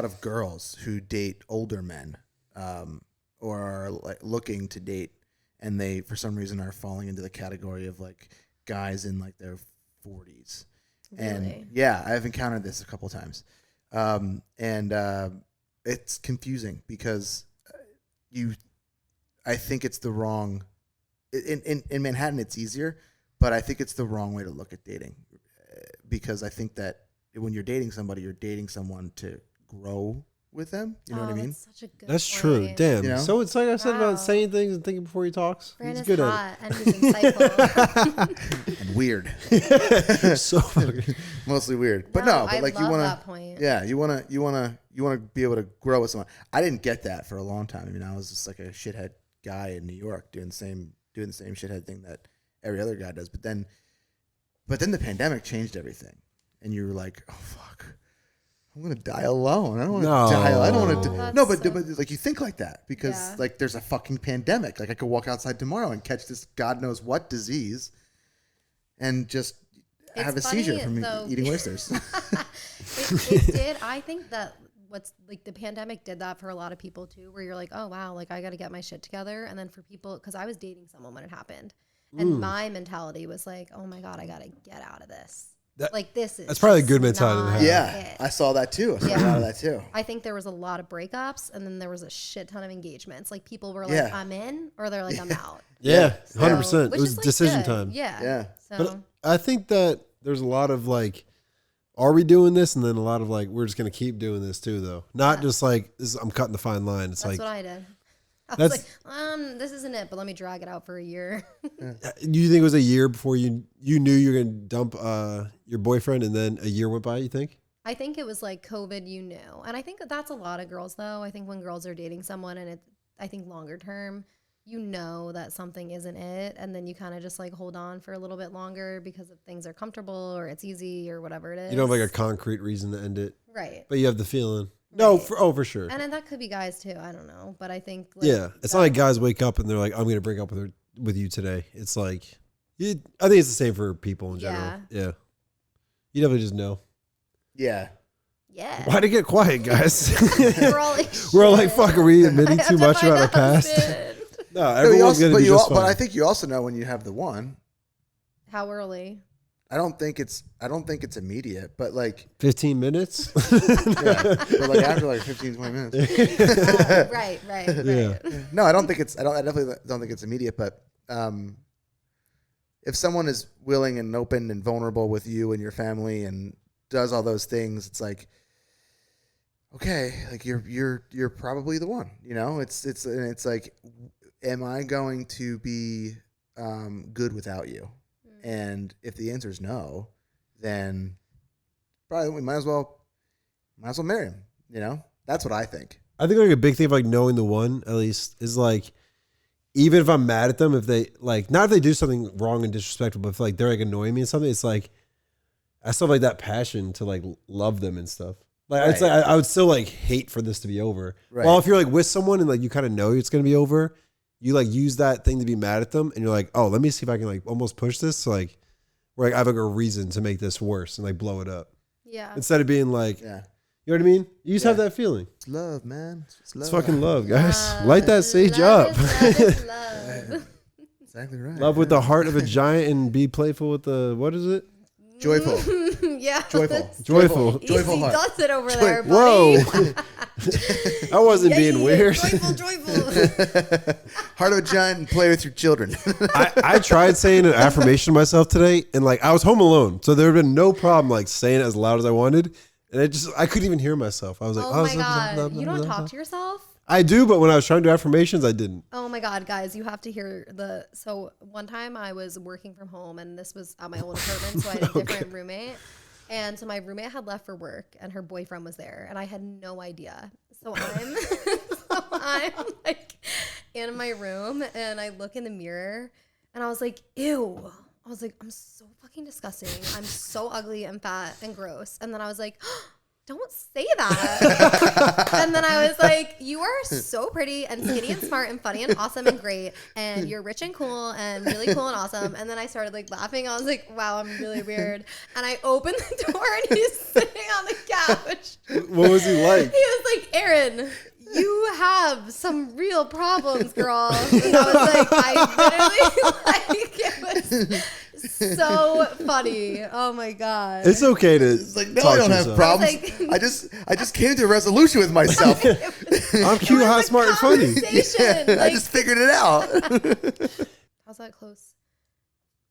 of girls who date older men, or are like looking to date, and they for some reason are falling into the category of like guys in like their 40s. really. And yeah, I've encountered this a couple times, and it's confusing because I think it's the wrong. In Manhattan, it's easier, but I think it's the wrong way to look at dating, because I think that when you're dating somebody, you're dating someone to grow with them. You know what I mean? That's such a good That's true. point. Damn. You know? So it's like I said Wow. about saying things and thinking before he talks. Fran He's is good hot and he's insightful. And weird. at it. So fucking. Mostly weird. But no, but I like love you want that point. Yeah, you want to be able to grow with someone. I didn't get that for a long time. I mean, I was just like a shithead guy in New York doing the same shithead thing that every other guy does. But then the pandemic changed everything, and you were like, oh fuck, I'm gonna die alone. I don't want to die. I don't want to. That's No, but so- like you think like that because Yeah. like there's a fucking pandemic. Like I could walk outside tomorrow and catch this God knows what disease, and just have a funny, seizure from though. eating oysters. It did. I think that what's like the pandemic did that for a lot of people too, where you're like, oh wow, like I got to get my shit together. And then for people, because I was dating someone when it happened, and my mentality was like, oh my god, I got to get out of this. Like this is That's probably a just good mentality to not have. Yeah, it. I saw that too. I saw a Yeah. lot of that too. I think there was a lot of breakups, and then there was a shit ton of engagements. Like people were like, Yeah. I'm in, or they're like, I'm out. Yeah, So- 100%. It which was is, like, decision good. time. Yeah. Yeah. So But I think that there's a lot of like, are we doing this? And then a lot of like, we're just going to keep doing this too, though. Not just like, I'm cutting the fine line. It's that's like, what I did. I was That's- like, this isn't it, but let me drag it out for a year. you think it was a year before you knew you were going to dump your boyfriend and then a year went by, you think? I think it was like COVID, you knew. And I think that's a lot of girls, though. I think when girls are dating someone and I think longer term, you know that something isn't it. And then you kind of just like hold on for a little bit longer because if things are comfortable or it's easy or whatever it is. You don't have like a concrete reason to end it, Right. but you have the feeling. No, Right. for sure. And then that could be guys too. I don't know. But I think. Like, Yeah. It's not like guys wake up and they're like, I'm going to break up with you today. It's like, I think it's the same for people in general. Yeah. You definitely just know. Yeah. Yeah. Why'd it get quiet, guys? We're all like, We're all like, shit. fuck, are we admitting I too have to much find about our out, past? man. No, No, you everyone's also, going to but, be you just all, but I fine. think you also know when you have the one. How early? I don't think it's immediate, but like 15 minutes? yeah, but like after like 15, 20 minutes. Right. Yeah. No, I definitely don't think it's immediate, but if someone is willing and open and vulnerable with you and your family and does all those things, it's like, okay, like you're probably the one, you know. It's like, am I going to be good without you? And if the answer is no, then probably we might as well marry him. You know, that's what I think. I think like a big thing of like knowing the one, at least, is like, even if I'm mad at them, if they like, not if they do something wrong and disrespectful, but if like they're like annoying me and something, it's like, I still have like that passion to like love them and stuff. Like, it's like I would still like hate for this to be over. Right. Well, if you're like with someone and like you kind of know it's going to be over, you like use that thing to be mad at them and you're like, oh, let me see if I can like almost push this. So like, where like I have like a reason to make this worse and like blow it up. Yeah. Instead of being like, Yeah, you know what I mean? You just have Yeah. that feeling. it's love, man. It's love. It's fucking love, guys. Love. Light that sage Love up. is love. Exactly right. Love with the heart of a giant and be playful with the, what is it? Joyful. Yeah. Joyful. Joyful. Joyful Easy heart. does it over there, buddy. Whoa. I wasn't being weird. Joyful. Heart of a giant and play with your children. I tried saying an affirmation to myself today and like I was home alone. So there would have been no problem like saying it as loud as I wanted. And I couldn't even hear myself. I was like, Oh my god. You don't talk to yourself? I do, but when I was trying to do affirmations, I didn't. Oh my god, guys, you have to hear so one time I was working from home and this was at my own apartment, so I had a different roommate. And so my roommate had left for work and her boyfriend was there and I had no idea. So I'm like in my room and I look in the mirror and I was like, ew. I was like, I'm so fucking disgusting. I'm so ugly and fat and gross. And then I was like, don't say that. And then I was like, you are so pretty and skinny and smart and funny and awesome and great. And you're rich and cool and really cool and awesome. And then I started like laughing. I was like, wow, I'm really weird. And I opened the door and he's sitting on the couch. What was he like? He was like, Erin, you have some real problems, girl. And I was like, I literally, like, it was so funny. Oh my God. It's okay to It's like, no, talk I don't to have yourself. problems. Like- I just came to a resolution with myself. I'm cute, hot, smart, and funny. Conversation. I Like, just figured it out. how's that close?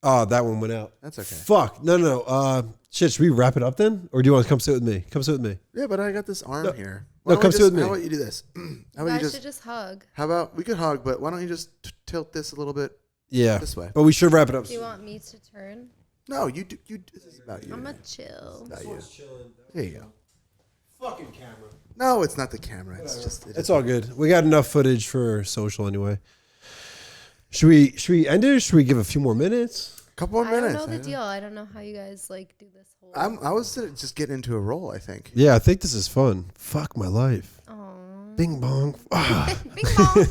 Oh, that one went out. That's okay. Fuck. No. Shit, should we wrap it up then? Or do you want to come sit with me? Come sit with me. Yeah, but I got this arm here. Come sit with me. How about you do this? How about You guys should just hug. How about we could hug, but why don't you just tilt this a little bit? Yeah. This way. But we should wrap it up. Do you want me to turn? No, you do. This is about you. I'm a chill. About you. There you go. Fucking camera. No, it's not the camera. It's just. It's all good. We got enough footage for social anyway. Should we end it or should we give a few more minutes? Couple more I minutes. don't know the deal. I don't know how you guys like do this whole. I was just getting into a role, I think. Yeah, I think this is fun. Fuck my life. Aww. Bing bong. Bing bong.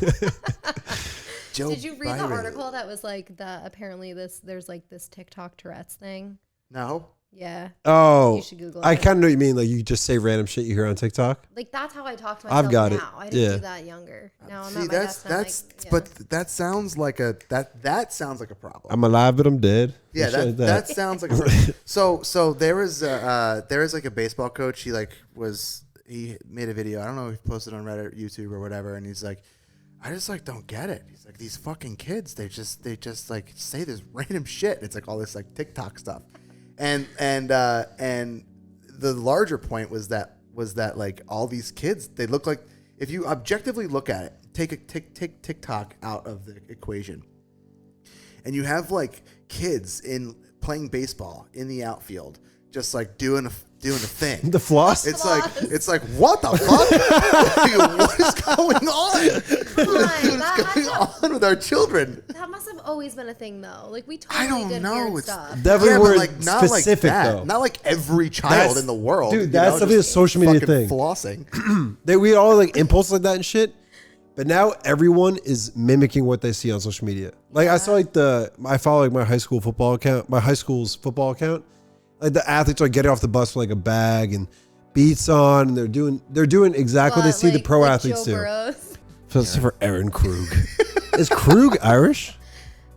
Joe Did you read the Biden. article that was like that? Apparently, there's like this TikTok Tourette's thing. No. Yeah. Oh, You should Google I it. kind of know what you mean. Like you just say random shit you hear on TikTok. Like that's how I talk to myself I've got it. now. I didn't Yeah. do that younger. Now I'm See, at my that's desk and I'm like, but that sounds like a that sounds like a problem. I'm alive, but I'm dead. Yeah, And shit like that sounds like a so there was like a baseball coach. He made a video. I don't know if he posted on Reddit, YouTube, or whatever. And he's like, I just like don't get it. He's like, these fucking kids, they just like say this random shit. It's like all this like TikTok stuff, and the larger point was that like all these kids, they look like, if you objectively look at it, take TikTok out of the equation, and you have like kids playing baseball in the outfield, just like doing a thing. The floss. It's like what the fuck? What is going on? Come on, What's going on with our children? that must have always been a thing though. Like we I totally don't did know. weird It's stuff. Definitely yeah, were but like not specific like that. though. Not like every child That's- in the world. dude, you that's know, definitely a just social media fucking thing. Flossing. We all like impulse like that and shit. But now everyone is mimicking what they see on social media. Like I saw like I follow like my high school football account, my high school's football account. Like the athletes are getting off the bus with like a bag and beats on, and they're doing exactly what they see the pro athletes Joe do. Burrows? So it's for Erin Krug. Is Krug Irish?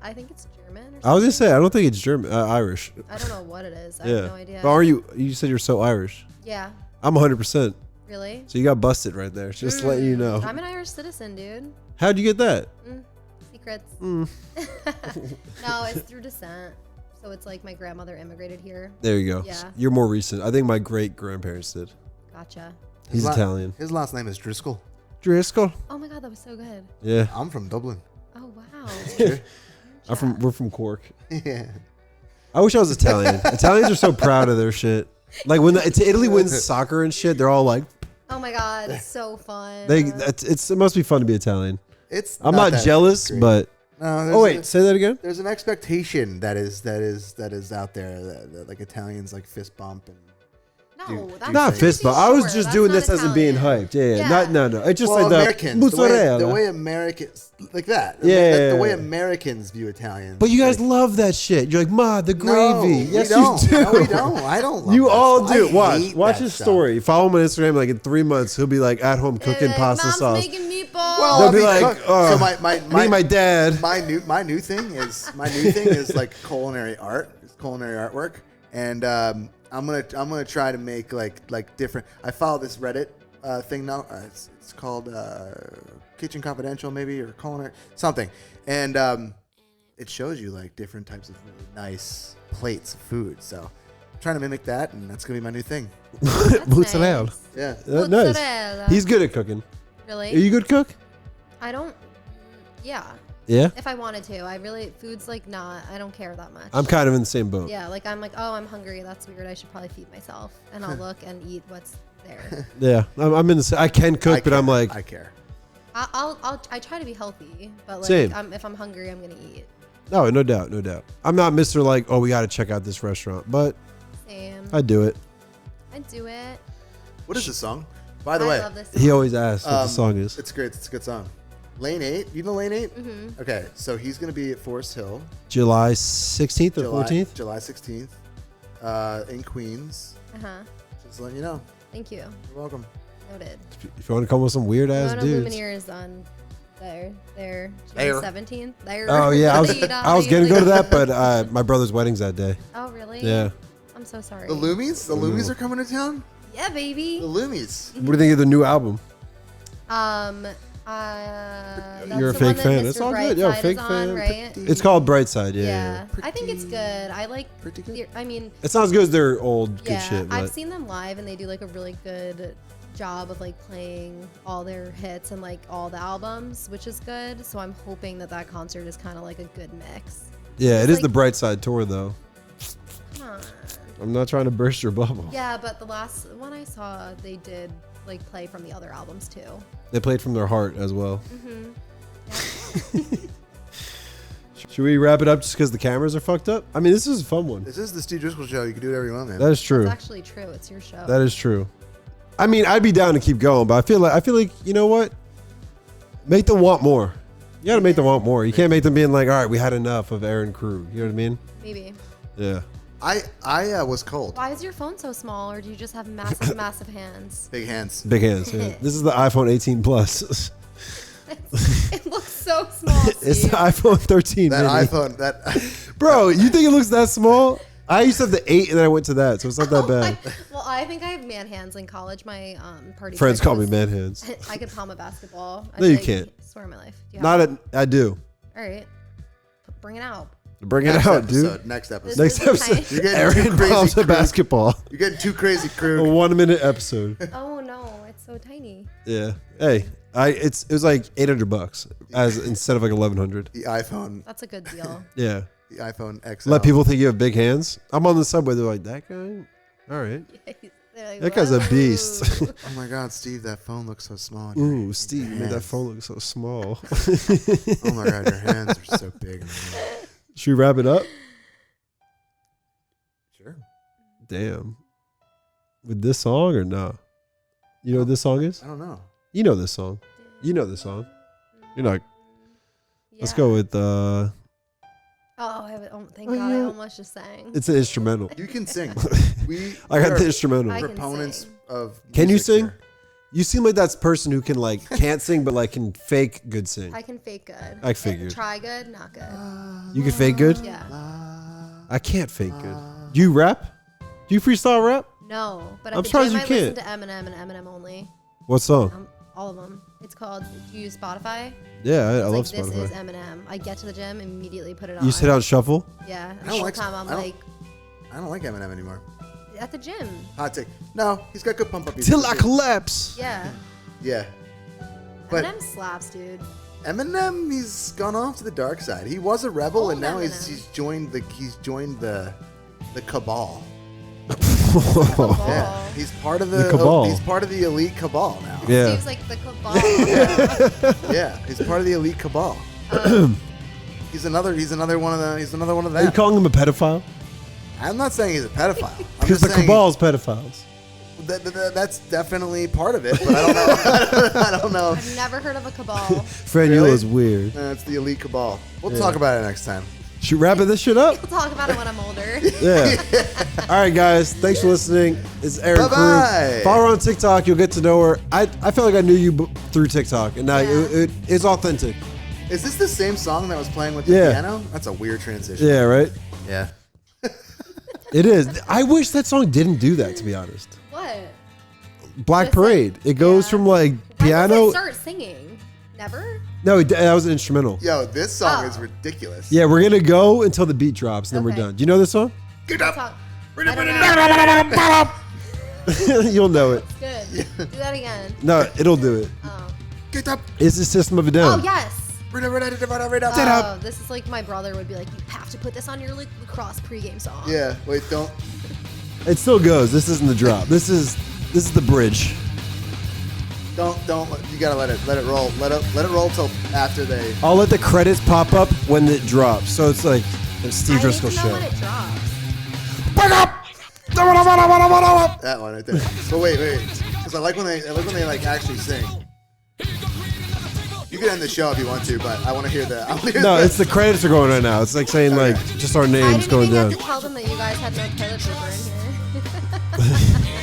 I think it's German. Or something. I was gonna say I don't think it's German, Irish. I don't know what it is. I Yeah, have no idea. but are you? You said you're so Irish. Yeah. I'm 100%. Really? So you got busted right there. Just letting you know. I'm an Irish citizen, dude. How'd you get that? Secrets. Mm. No, it's through descent. So it's like my grandmother immigrated here. There you go. Yeah. You're more recent. I think my great grandparents did. Gotcha. He's Italian. His last name is Driscoll. Driscoll. Oh my god, that was so good. Yeah. I'm from Dublin. Oh wow. We're from Cork. Yeah. I wish I was Italian. Italians are so proud of their shit. Like when Italy wins soccer and shit, they're all like, Oh my god, it's so fun. it must be fun to be Italian. I'm not that jealous, great. but No, oh wait, say that again. there's an expectation that is out there that like Italians like fist bump and no, do- that's Not too fist bump. I was short. just That's doing not this as in being Italian. hyped. Yeah. Yeah. No. It's just well, like Americans, the mozzarella. the way Americans like that. Yeah. The way Americans view Italians. But you guys like, love that shit. You're like, Ma, the no, gravy. we Yes, don't. you do. No, we don't. I don't. Love You that all stuff. do. I hate Watch that his stuff. story. Follow him on Instagram. Like in 3 months, he'll be like at home cooking Like, pasta Mom's sauce. making meatballs. Well, They'll I be mean, like, so me and my dad. My new thing is like culinary art, culinary artwork, and I'm gonna try to make like different. I follow this Reddit thing now. It's called Kitchen Confidential, maybe, or culinary something, and it shows you like different types of really nice plates of food. So I'm trying to mimic that, and that's gonna be my new thing. That's Mozzarella. nice. Yeah. Nice. Mozzarella. He's good at cooking. Really? Are you a good cook? I don't. Yeah. Yeah. If I wanted to, food's like not. I don't care that much. I'm kind of in the same boat. Yeah, like I'm like, oh, I'm hungry. That's weird. I should probably feed myself, and I'll look and eat what's there. Yeah. I'm in the. I can cook, but I'm like, I care. I try to be healthy, but like Same. if I'm hungry, I'm gonna eat. no, no doubt. I'm not Mr. Like, oh, we got to check out this restaurant, but Same. I do it. I do it. What is this song? By the I way, love this. He always asks what the song is. It's great. It's a good song. Lane 8. You know Lane 8? Mm-hmm. Okay, so he's going to be at Forest Hill. July 16th or 14th? July 16th in Queens. Uh-huh. Just letting you know. Thank you. You're welcome. Noted. If you want to come with some weird ass No dudes. Lumineers on there. There. July 17th. There. Oh yeah, I was gonna go to that, but. but my brother's wedding's that day. Oh really? Yeah. I'm so sorry. The Loomies? The Loomies are coming to town? Yeah, baby. The Loomies. What do you think of the new album? That's You're a the fake one that fan. Mr. It's all good. Yo, Brightside fake is fan. on, right? It's called Brightside. Yeah. Yeah, Pretty- I think it's good. I like. pretty good. I mean, It's not as good as their old good yeah, shit, I've but seen them live, and they do like a really good job of like playing all their hits and like all the albums, which is good. So I'm hoping that concert is kind of like a good mix. yeah, it it's is the like- Brightside tour though. Come on. I'm not trying to burst your bubble. Yeah, but the last one I saw, they did like play from the other albums too. They played from their heart as well. Mm-hmm. Should we wrap it up just because the cameras are fucked up? I mean, this is a fun one. This is the Steve Driscoll show. You can do whatever you want, man. That is true. It's actually true. It's your show. That is true. I mean, I'd be down to keep going, but I feel like you know what? Make them want more. You gotta make them want more. You can't make them being like, all right, we had enough of Erin Krug. You know what I mean? Maybe. Yeah. I was cold. Why is your phone so small, or do you just have massive, massive hands? Big hands. Big hands. Yeah. This is the iPhone 18 Plus. It looks so small. It's the Steve. iPhone 13 That mini. iPhone. That. Bro, you think it looks that small? I used to have the 8 and then I went to that, so it's not that bad. Well, I think I have man hands in college. My party Friends trick call me was- man hands. I could palm a basketball. No, you I can't. Swear on my life. Do you have Not one? I do. All right. Bring it out. Bring it Next out, episode, dude. Next episode. This Next is the episode, time. You're getting too Erin crazy, palms a Krug. basketball. You're getting too crazy, A Krug. 1 minute episode. Oh no, it's so tiny. Yeah. Hey, it was like $800 as instead of like 1,100. The iPhone. That's a good deal. Yeah. The iPhone XL. Let people think you have big hands. I'm on the subway. They're like, that guy? All right. They're like, That guy's a "Whoa." beast. Oh my God, Steve, that phone looks so small. Ooh, Steve, made that Hands. phone look so small. Oh my God, your hands are so big. Should we wrap it up? Sure. Damn. With this song or no? You know what this song is? I don't know. You know this song. You know this song. You're not. Let's Yeah. go with Thank God, I almost just sang. it's an instrumental. You can sing. We I got are the instrumental. I can proponents sing. of. Can you music sing? here. You seem like that person who can like can't sing but like can fake good sing. I can fake good. I figured. Try good, not good. You can fake good? Yeah. I can't fake good. Do you rap? Do you freestyle rap? No, but at I'm the surprised gym you I listen can't. to Eminem and Eminem only. What song? All of them. It's called. Do you use Spotify? Yeah, I It's love like, This is Spotify. Eminem. I get to the gym, immediately put it on. You sit on shuffle? Yeah. And I the don't whole like- time I'm I don't- like I don't like Eminem anymore. at the gym. Hot take. No, he's got good pump up music. Till I collapse. Yeah. Yeah. But Eminem slaps, dude. Eminem, he's gone off to the dark side. He was a rebel, and Old now Eminem. he's joined the cabal. Cabal. Yeah, he's part of The cabal. He's part of the elite cabal now. Yeah. Steve's like the cabal. Yeah, he's part of the elite cabal. He's another one of the. He's another one of Are you them. calling him a pedophile? I'm not saying he's a pedophile. I'm Because just the saying cabal's pedophiles. That's definitely part of it, but I don't know. I don't know. I've never heard of a cabal. Fran Really? is weird. It's the elite cabal. We'll talk about it next time. Should we wrap this shit up? We'll talk about it when I'm older. Yeah. All right, guys. Thanks for listening. It's Erin Bye-bye. Krug. Follow her on TikTok. You'll get to know her. I feel like I knew you through TikTok, and now Yeah. it's authentic. Is this the same song that was playing with the Yeah. piano? That's a weird transition. Yeah, right? Yeah. It is. I wish that song didn't do that, to be honest. What? Black Just like- Parade. It goes yeah. from like When does piano. it start singing? Never? No, that was an instrumental. Yo, this song Oh. is ridiculous. Yeah, we're gonna go until the beat drops, and then we're Okay. done. Do you know this song? Get We'll up. talk- I don't know. You'll know it. Good. Do that again. No, it'll do it. Oh. Get up. It's the System of a Down. Oh, yes. Right up. Oh, this is like my brother would be like, you have to put this on your lacrosse pregame song. Yeah. Wait. Don't. It still goes. This isn't the drop. This is the bridge. You gotta let it roll. Let it roll till after they. I'll let the credits pop up when it drops. So it's like the Steve I Driscoll need to know show. when it drops. That one right there. But wait, because I like when they like actually sing. You can end the show if you want to, but I want to hear the. No, it's the credits are going right now. It's like saying like just our I names didn't going even down. have to tell them that you guys had no toilet paper in here.